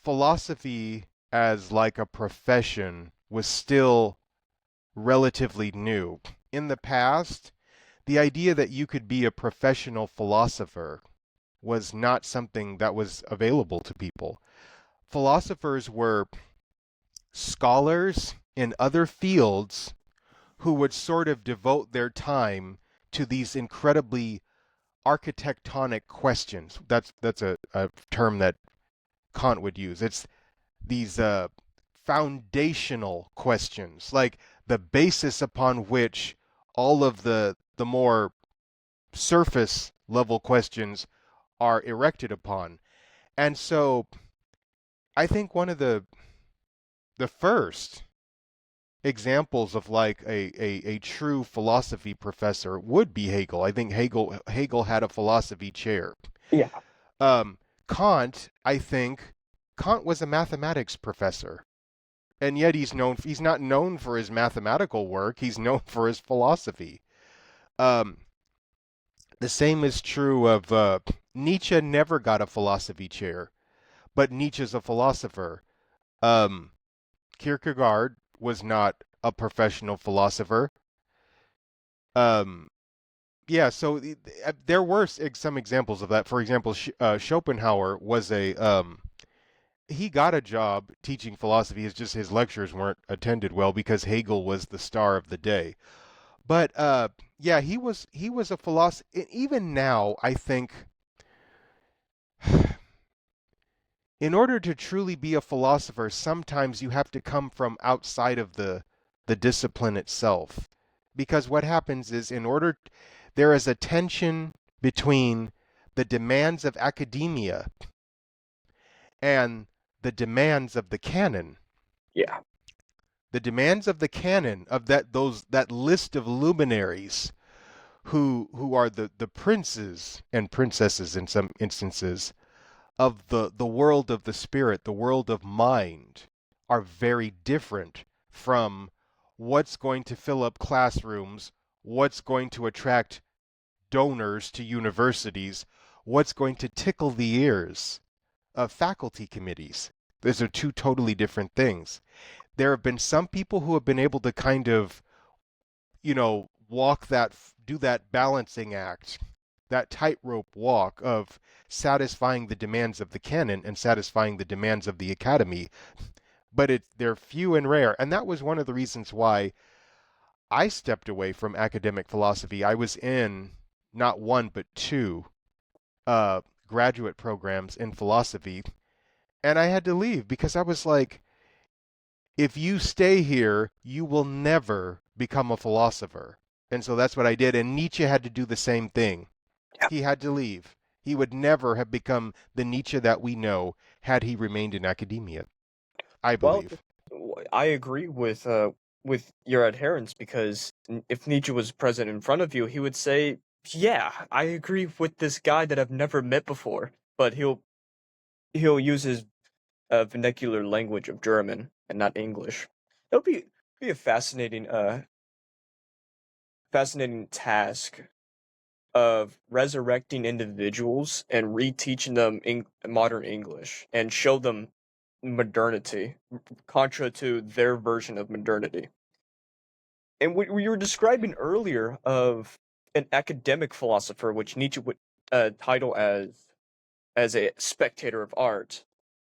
philosophy as like a profession was still relatively new. In the past, the idea that you could be a professional philosopher was not something that was available to people. Philosophers were scholars in other fields who would sort of devote their time to these incredibly architectonic questions. That's a term that Kant would use. It's these foundational questions, like the basis upon which all of the more surface level questions are erected upon. And so I think one of the first examples of like a true philosophy professor would be Hegel. I think Hegel had a philosophy chair. Yeah. Kant, I think Kant was a mathematics professor. And yet he's not known for his mathematical work, he's known for his philosophy. Um, the same is true of Nietzsche never got a philosophy chair, but Nietzsche's a philosopher. Um, Kierkegaard was not a professional philosopher. Um, yeah, so there were some examples of that. For example, Schopenhauer was a he got a job teaching philosophy. It's just his lectures weren't attended well because Hegel was the star of the day. But yeah, he was a philosopher. Even now, I think in order to truly be a philosopher, sometimes you have to come from outside of the discipline itself. Because what happens is there is a tension between the demands of academia and the demands of the canon. Yeah. The demands of the canon of that list of luminaries who are the princes and princesses in some instances of the world of the spirit, the world of mind, are very different from what's going to fill up classrooms, what's going to attract donors to universities, what's going to tickle the ears of faculty committees. Those are two totally different things. There have been some people who have been able to kind of, do that balancing act, that tightrope walk of satisfying the demands of the canon and satisfying the demands of the academy, but they're few and rare. And that was one of the reasons why I stepped away from academic philosophy. I was in not one but two graduate programs in philosophy, and I had to leave because I was like, if you stay here, you will never become a philosopher. And so that's what I did. And Nietzsche had to do the same thing. Yeah. He had to leave. He would never have become the Nietzsche that we know had he remained in academia, I Well, believe. I agree with your adherence because if Nietzsche was present in front of you, he would say, "Yeah, I agree with this guy that I've never met before," but he'll use his vernacular language of German and not English. That would be a fascinating task of resurrecting individuals and reteaching them modern English and show them modernity, contra to their version of modernity. And what you were describing earlier of an academic philosopher, which Nietzsche would title as a spectator of art,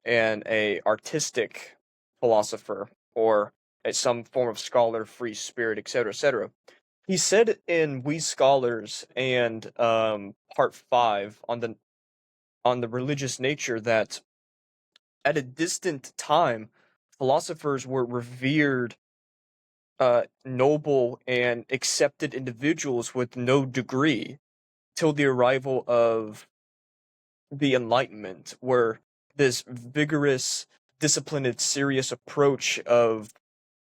and a artistic philosopher or some form of scholar, free spirit, etc., etc. He said in We Scholars and part 5 on the religious nature that at a distant time, philosophers were revered, noble, and accepted individuals with no degree till the arrival of the Enlightenment, where this vigorous, disciplined, serious approach of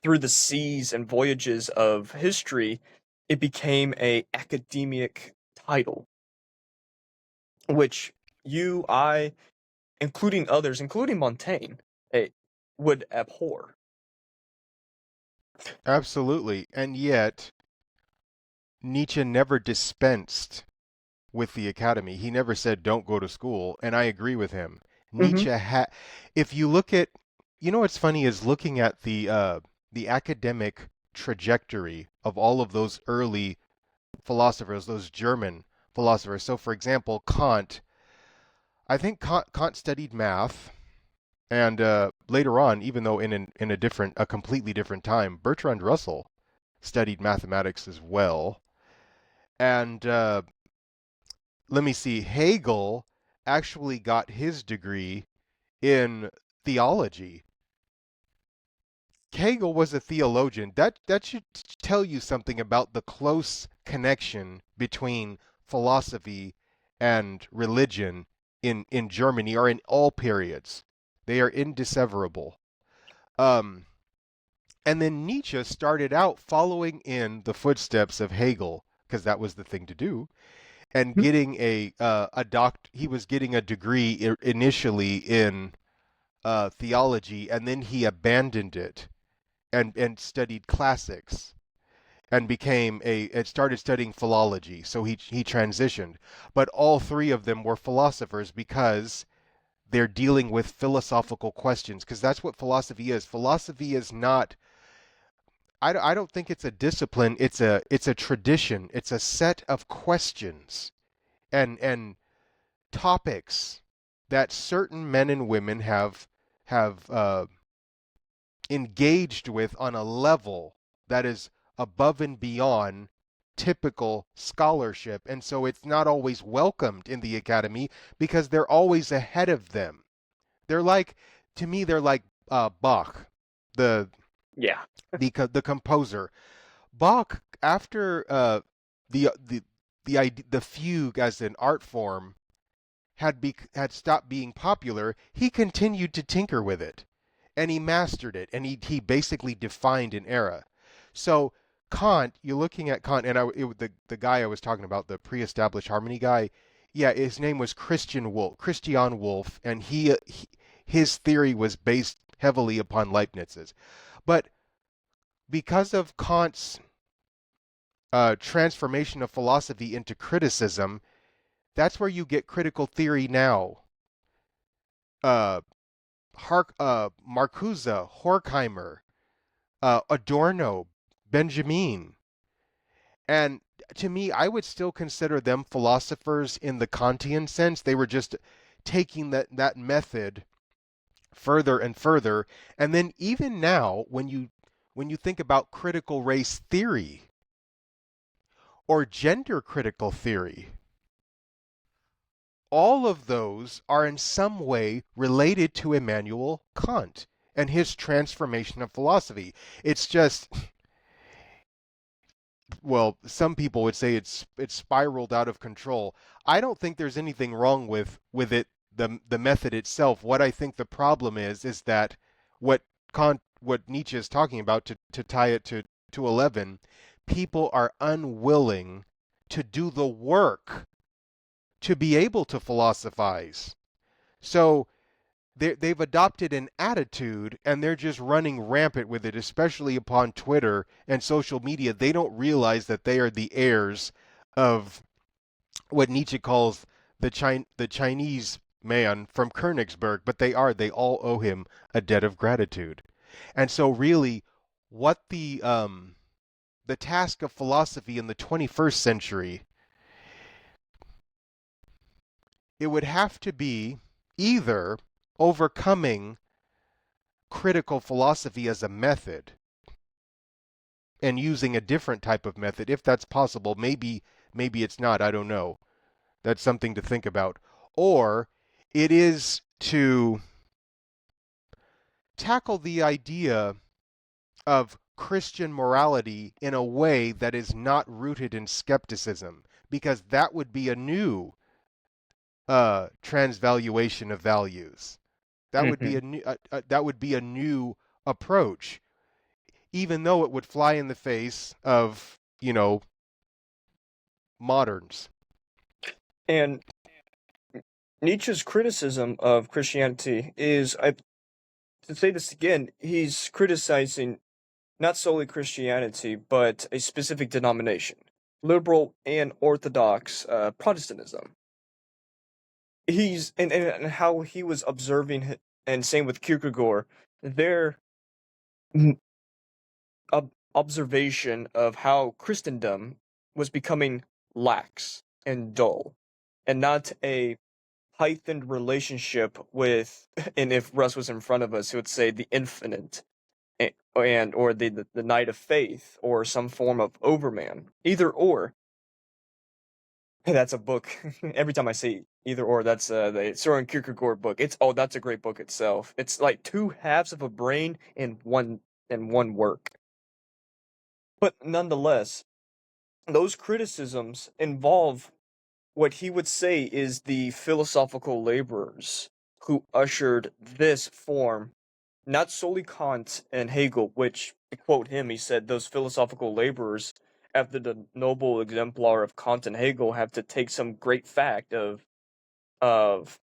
through the seas and voyages of history, it became a academic title, which you, I, including others, including Montaigne, eh, would abhor. Absolutely. And yet, Nietzsche never dispensed with the academy. He never said, don't go to school. And I agree with him. Mm-hmm. Nietzsche had, if you look at, what's funny is looking at the academic trajectory of all of those early philosophers, those German philosophers. So, for example, Kant, I think Kant studied math. And later on, even though in a completely different time, Bertrand Russell studied mathematics as well. And let me see, Hegel actually got his degree in theology. Hegel was a theologian. That should tell you something about the close connection between philosophy and religion in Germany or in all periods. They are indisseverable. Um, and then Nietzsche started out following in the footsteps of Hegel because that was the thing to do, and getting he was getting a degree initially in theology, and then he abandoned it and studied classics and started studying philology. So he transitioned, but all three of them were philosophers because they're dealing with philosophical questions, because that's what philosophy is. Philosophy is not I don't think it's a discipline. It's a tradition. It's a set of questions and topics that certain men and women have engaged with on a level that is above and beyond typical scholarship, and so it's not always welcomed in the academy because they're always ahead of them. They're like, to me, they're like Bach, the Yeah. the composer. Bach, after the fugue as an art form had stopped being popular, he continued to tinker with it, and he mastered it, and he basically defined an era. So Kant, you're looking at Kant, and the guy I was talking about, the pre-established harmony guy, yeah, his name was Christian Wolff, and his theory was based heavily upon Leibniz's. But because of Kant's transformation of philosophy into criticism, that's where you get critical theory now. Uh, Marcuse, Horkheimer, Adorno, Benjamin. And to me, I would still consider them philosophers in the Kantian sense. They were just taking that method further and further. And then even now, when you think about critical race theory or gender critical theory, all of those are in some way related to Immanuel Kant and his transformation of philosophy. It's just, well, some people would say it's spiraled out of control. I don't think there's anything wrong with it, the method itself. What I think the problem is that what what Nietzsche is talking about, to tie it to 11, people are unwilling to do the work to be able to philosophize. So they've adopted an attitude and they're just running rampant with it, especially upon Twitter and social media. They don't realize that they are the heirs of what Nietzsche calls the Chinese man from Königsberg, but they all owe him a debt of gratitude. And so really what the task of philosophy in the 21st century, it would have to be either overcoming critical philosophy as a method and using a different type of method, if that's possible. Maybe it's not, I don't know. That's something to think about. Or it is to tackle the idea of Christian morality in a way that is not rooted in skepticism, because that would be a new transvaluation of values. That would be Hmm. a new that would be a new approach, even though it would fly in the face of, moderns. And Nietzsche's criticism of Christianity is, to say this again, he's criticizing not solely Christianity, but a specific denomination, liberal and orthodox Protestantism. And how he was observing and same with Kierkegaard, their observation of how Christendom was becoming lax and dull, and not a heightened relationship with, and if Russ was in front of us, he would say the infinite, and or the Knight of Faith, or some form of Overman. Either or. That's a book. Every time I say either or, that's the Soren Kierkegaard book. That's a great book itself. It's like two halves of a brain in one work. But nonetheless, those criticisms involve what he would say is the philosophical laborers who ushered this form, not solely Kant and Hegel, which, to quote him, he said those philosophical laborers, after the noble exemplar of Kant and Hegel, have to take some great fact of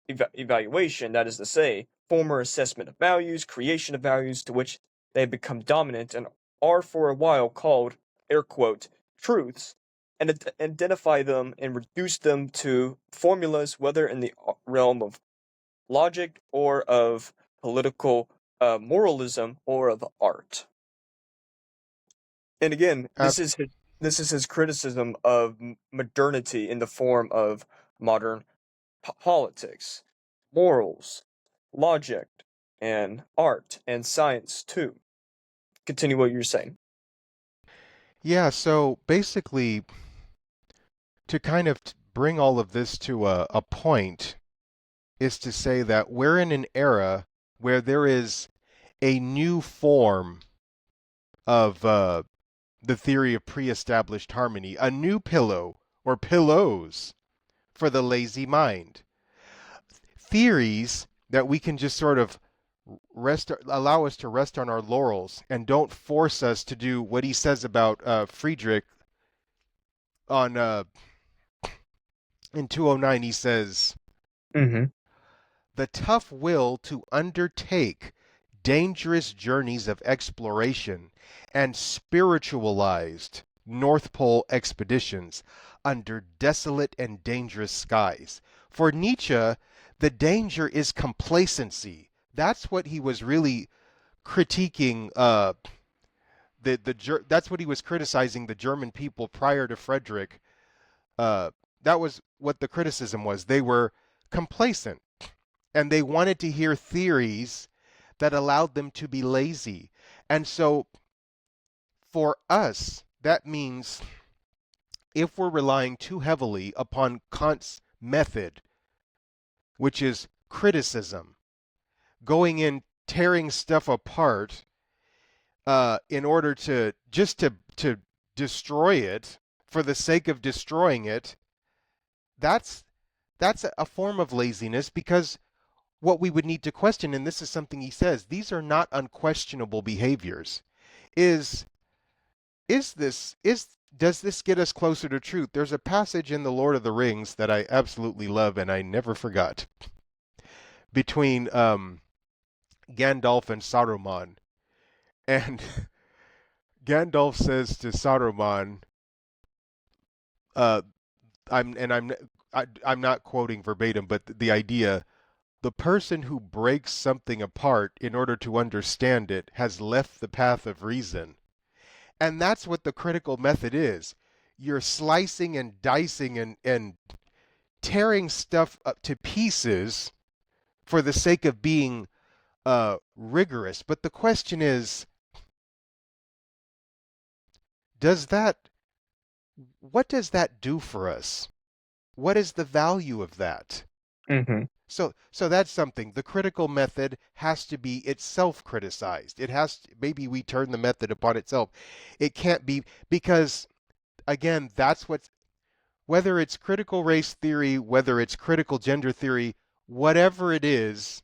evaluation, that is to say, former assessment of values, creation of values, to which they become dominant and are for a while called, air quote, truths, and identify them and reduce them to formulas, whether in the realm of logic or of political moralism or of art. And again, Ab- this is his criticism of modernity in the form of modern politics, morals, logic, and art and science too. Continue what you're saying. yeah, so basically, to kind of bring all of this to a point, is to say that we're in an era where there is a new form of the theory of pre-established harmony, a new pillow or pillows for the lazy mind. Theories that we can just sort of allow us to rest on our laurels and don't force us to do what he says about Friedrich on in 209. He says, Mm-hmm. the tough will to undertake dangerous journeys of exploration and spiritualized North Pole expeditions under desolate and dangerous skies. For Nietzsche, the danger is complacency. That's what he was really critiquing. That's what he was criticizing the German people prior to Frederick. Uh, that was what the criticism was. They were complacent and they wanted to hear theories that allowed them to be lazy. And so for us, that means if we're relying too heavily upon Kant's method, which is criticism, going in, tearing stuff apart in order to just to destroy it for the sake of destroying it, that's a form of laziness because what we would need to question, and this is something he says, these are not unquestionable behaviors. Is is does this get us closer to truth? There's a passage in the Lord of the Rings that I absolutely love and I never forgot between Gandalf and Saruman, and Gandalf says to Saruman, uh, I'm and I'm I'm not quoting verbatim, but the idea the person who breaks something apart in order to understand it has left the path of reason. And that's what the critical method is. You're slicing and dicing and tearing stuff up to pieces for the sake of being rigorous. But the question is, does that what does that do for us? What is the value of that? Mm-hmm. So that's something. The critical method has to be itself criticized. It has to, maybe we turn the method upon itself. It can't be because again, that's what whether it's critical race theory, whether it's critical gender theory, whatever it is,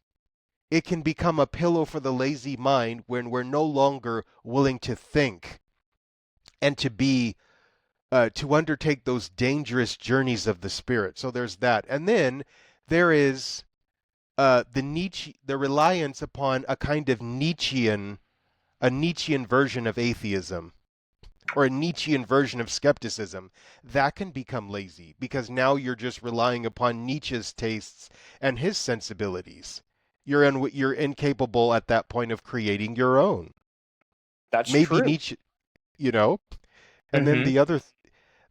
it can become a pillow for the lazy mind when we're no longer willing to think and to be to undertake those dangerous journeys of the spirit. So there's that, and then there is the reliance upon a kind of a Nietzschean version of atheism or a Nietzschean version of skepticism. That can become lazy because now you're just relying upon Nietzsche's tastes and his sensibilities. You're incapable at that point of creating your own. That's Maybe true. Nietzsche, you know. And then Mm-hmm.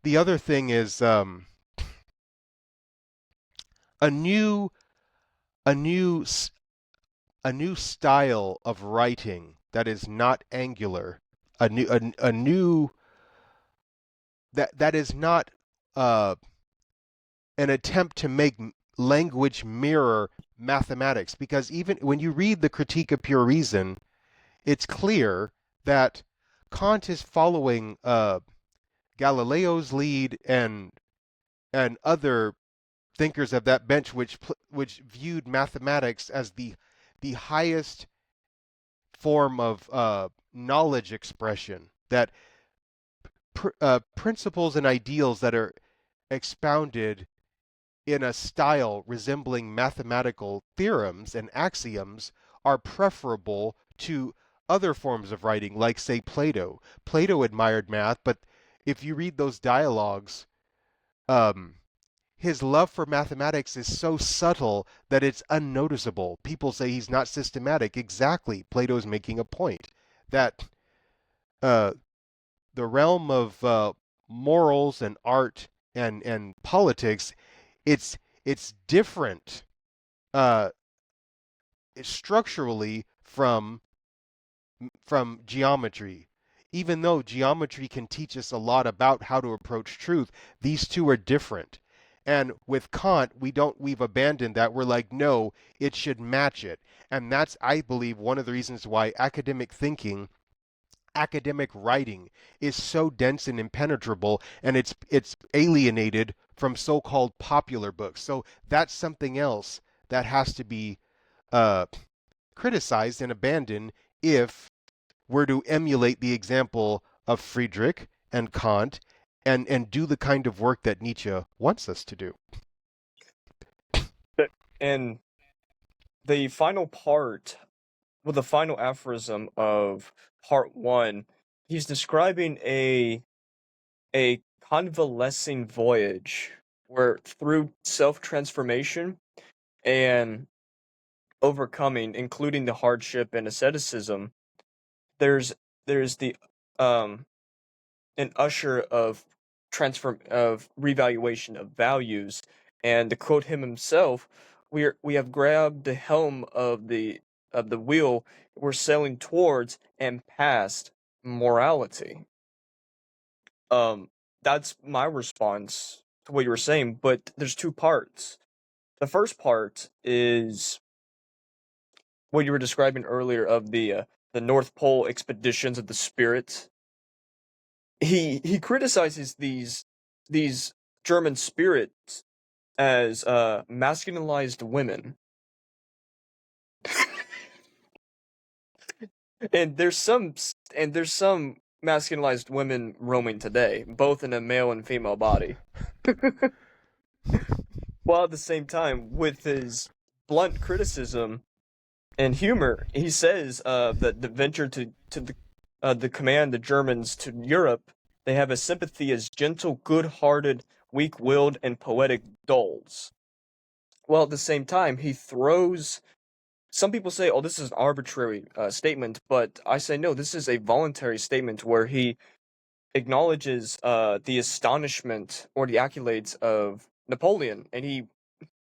the other thing is a new a new a new style of writing that is not angular, a new that is not uh, an attempt to make language mirror mathematics. Because even when you read the Critique of Pure Reason, it's clear that Kant is following Galileo's lead and other thinkers of that bench, which viewed mathematics as the highest form of knowledge expression. That principles and ideals that are expounded in a style resembling mathematical theorems and axioms are preferable to other forms of writing, like, say, Plato. Plato admired math, but if you read those dialogues, um, his love for mathematics is so subtle that it's unnoticeable. People say he's not systematic. Exactly. Plato's making a point that uh, the realm of morals and art and politics, it's different uh, structurally from geometry. Even though geometry can teach us a lot about how to approach truth, these two are different. And with Kant, we've abandoned that. We're like, no, it should match it. And that's, I believe, one of the reasons why academic thinking, academic writing is so dense and impenetrable, and it's alienated from so-called popular books. So that's something else that has to be uh, criticized and abandoned if we're to emulate the example of Friedrich and Kant and do the kind of work that Nietzsche wants us to do. And the final part, well, the final aphorism of part one, he's describing a convalescing voyage where through self-transformation and overcoming, including the hardship and asceticism, there's there's the um an usher of transform of revaluation of values, and to quote him himself, we have grabbed the helm of the wheel, we're sailing towards and past morality. Um, that's my response to what you were saying, but there's two parts. The first part is what you were describing earlier of the North Pole expeditions of the spirit. He criticizes these German spirits as masculinized women, and there's some masculinized women roaming today, both in a male and female body. While at the same time, with his blunt criticism and humor, he says that the venture to command the Germans to Europe, they have a sympathy as gentle, good-hearted, weak-willed, and poetic dolls. While at the same time, he throws. Some people say, "Oh, this is an arbitrary statement," but I say no. This is a voluntary statement where he acknowledges the astonishment or the accolades of Napoleon, and he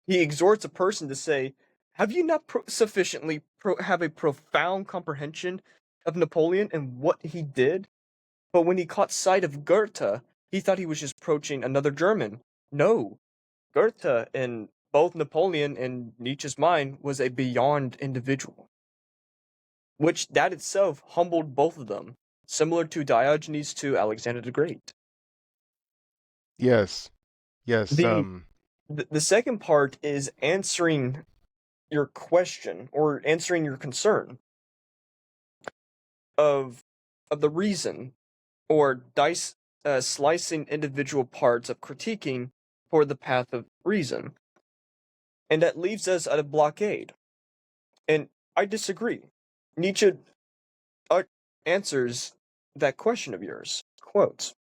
exhorts a person to say, "Have you not sufficiently have a profound comprehension of Napoleon and what he did?" But when he caught sight of Goethe, he thought he was just approaching another German. No, Goethe, in both Napoleon and Nietzsche's mind, was a beyond individual, which that itself humbled both of them, similar to Diogenes to Alexander the Great. Yes, yes. The the second part is answering your question or answering your concern of the reason or slicing individual parts of critiquing for the path of reason, and that leaves us at a blockade. And I disagree. Nietzsche uh, answers that question of yours. Quotes: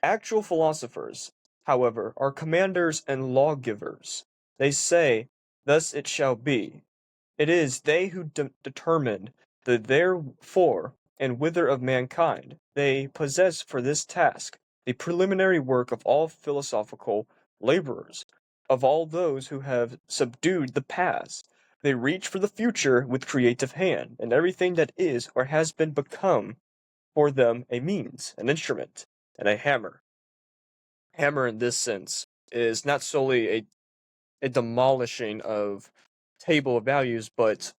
actual philosophers, however, are commanders and lawgivers. They say, "Thus it shall be." It is they who determine the therefore and whither of mankind. They possess for this task the preliminary work of all philosophical laborers, of all those who have subdued the past. They reach for the future with creative hand, and everything that is or has been become for them a means, an instrument, and a hammer. Hammer in this sense is not solely a demolishing of table of values, but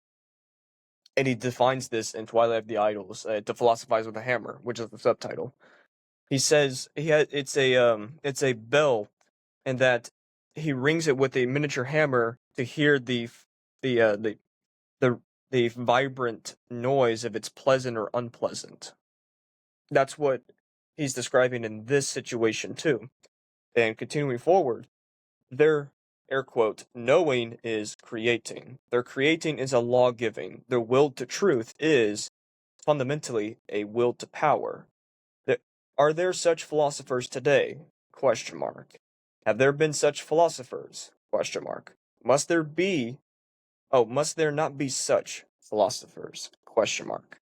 and he defines this in Twilight of the Idols, to philosophize with a hammer, which is the subtitle. He says it's a bell, and that he rings it with a miniature hammer to hear the uh, the the the vibrant noise if it's pleasant or unpleasant. That's what he's describing in this situation too. And continuing forward, their air quote knowing is creating. Their creating is a law giving. Their will to truth is fundamentally a will to power. Are there such philosophers today? Question mark. Have there been such philosophers? Question mark. Must there be must there not be such philosophers? Question mark.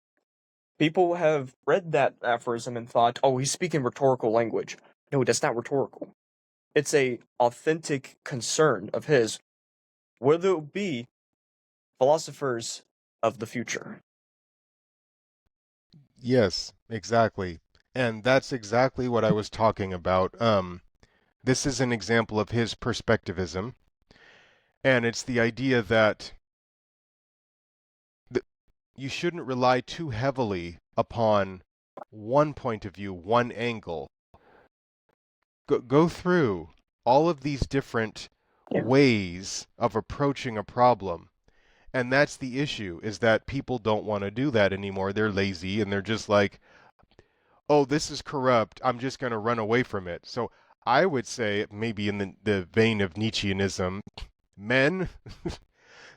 People have read that aphorism and thought, "Oh, he's speaking rhetorical language." No, that's not rhetorical. It's a authentic concern of his. Will there be philosophers of the future? Yes, exactly. And that's exactly what I was talking about. This is an example of his perspectivism, and it's the idea that th- you shouldn't rely too heavily upon one point of view, one angle. Go through all of these different Yeah. ways of approaching a problem. And that's the issue, is that people don't want to do that anymore. They're lazy and they're just like, oh, this is corrupt. I'm just going to run away from it. So I would say, maybe in the vein of Nietzscheanism, men,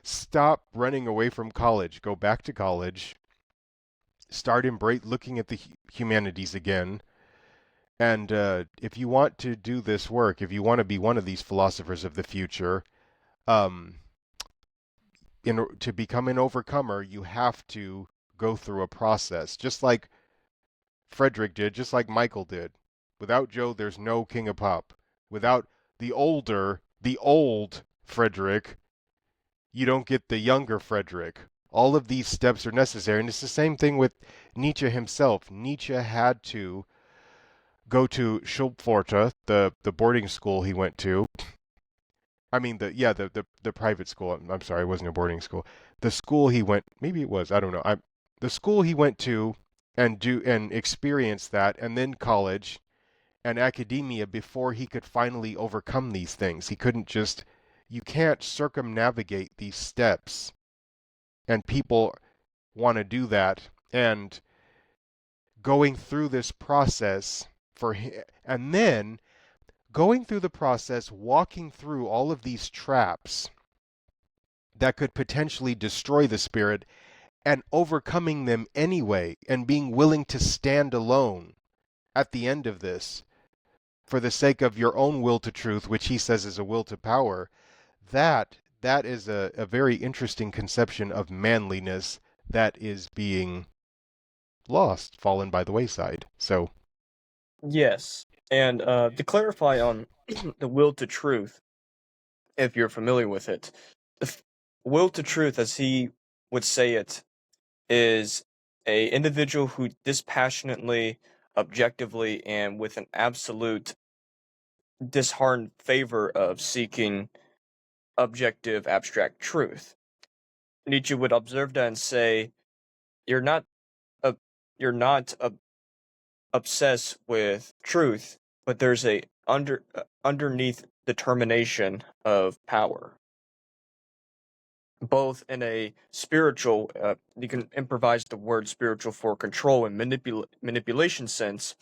stop running away from college. Go back to college. Start looking at the humanities again. And if you want to do this work, if you want to be one of these philosophers of the future, um, to become an overcomer, you have to go through a process, just like Frederick did, just like Michael did. Without Joe, there's no King of Pop. Without the old Frederick, you don't get the younger Frederick. All of these steps are necessary, and it's the same thing with Nietzsche himself. Nietzsche had to go to Schulpforta, the boarding school he went to. I mean, the private school. I'm sorry, it wasn't a boarding school. The school he went, maybe it was, I don't know. The school he went to and experience that, and then college and academia before he could finally overcome these things. He couldn't just, you can't circumnavigate these steps, and people want to do that. And going through this process for him, and then going through the process, walking through all of these traps that could potentially destroy the spirit and overcoming them anyway, and being willing to stand alone at the end of this for the sake of your own will to truth, which he says is a will to power, that is a very interesting conception of manliness that is being lost, fallen by the wayside. So, Yes. And to clarify on the will to truth, if you're familiar with it, the will to truth, as he would say it, is a individual who dispassionately, objectively, and with an absolute disheartened favor of seeking objective, abstract truth. Nietzsche would observe that and say, "You're not, uh, you're not obsessed with truth, but there's a underneath determination of power, both in a spiritual. You can improvise the word spiritual for control and manipulation sense,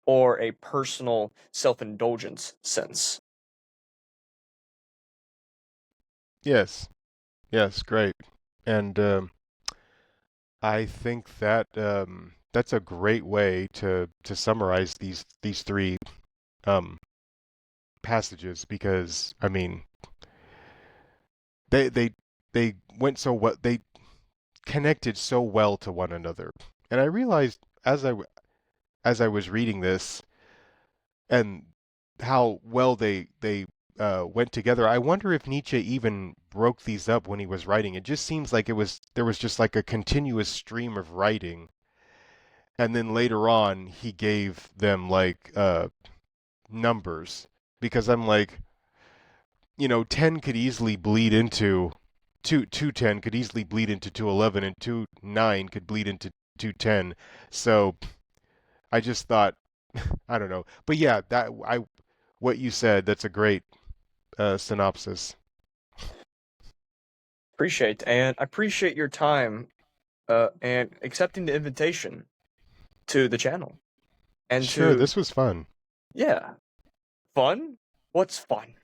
or a personal self-indulgence sense." yes, yes, great. And I think that that's a great way to summarize these three um, passages, because I mean they they they went so well, they connected so well to one another. And I realized as I was reading this and how well they went together. I wonder if Nietzsche even broke these up when he was writing. It just seems like there was just like a continuous stream of writing, and then later on he gave them like numbers, because I'm like, 10 could easily bleed into 210 could easily bleed into 211, and 29 could bleed into 210. So I just thought, I don't know. But yeah, that I what you said, that's a great synopsis. And I appreciate your time and accepting the invitation to the channel. And Sure, to this was fun. yeah, fun? What's fun?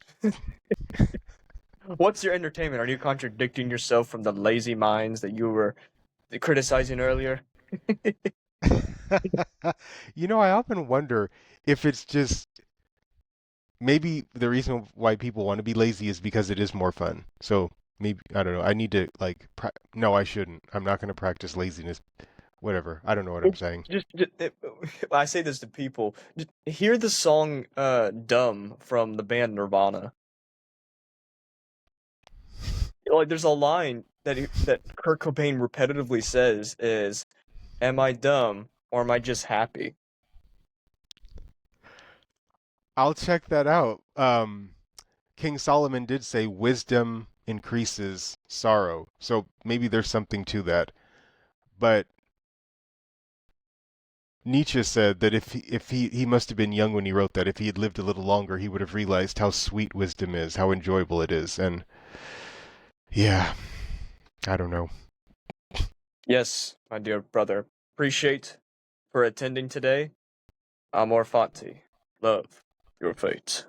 What's your entertainment? Are you contradicting yourself from the lazy minds that you were criticizing earlier? I often wonder if it's just maybe the reason why people want to be lazy is because it is more fun. So maybe, I don't know. I need to like, no, I shouldn't. I'm not going to practice laziness. whatever. I don't know what I'm saying. I say this to people. Just hear the song "Dumb" from the band Nirvana. Like, there's a line that Kurt Cobain repetitively says is, "Am I dumb or am I just happy?" I'll check that out. King Solomon did say wisdom increases sorrow. So maybe there's something to that. But Nietzsche said that if he must have been young when he wrote that. If he had lived a little longer, he would have realized how sweet wisdom is, how enjoyable it is. And yeah, I don't know. Yes, my dear brother. Appreciate for attending today. Amor fati. Love your fate.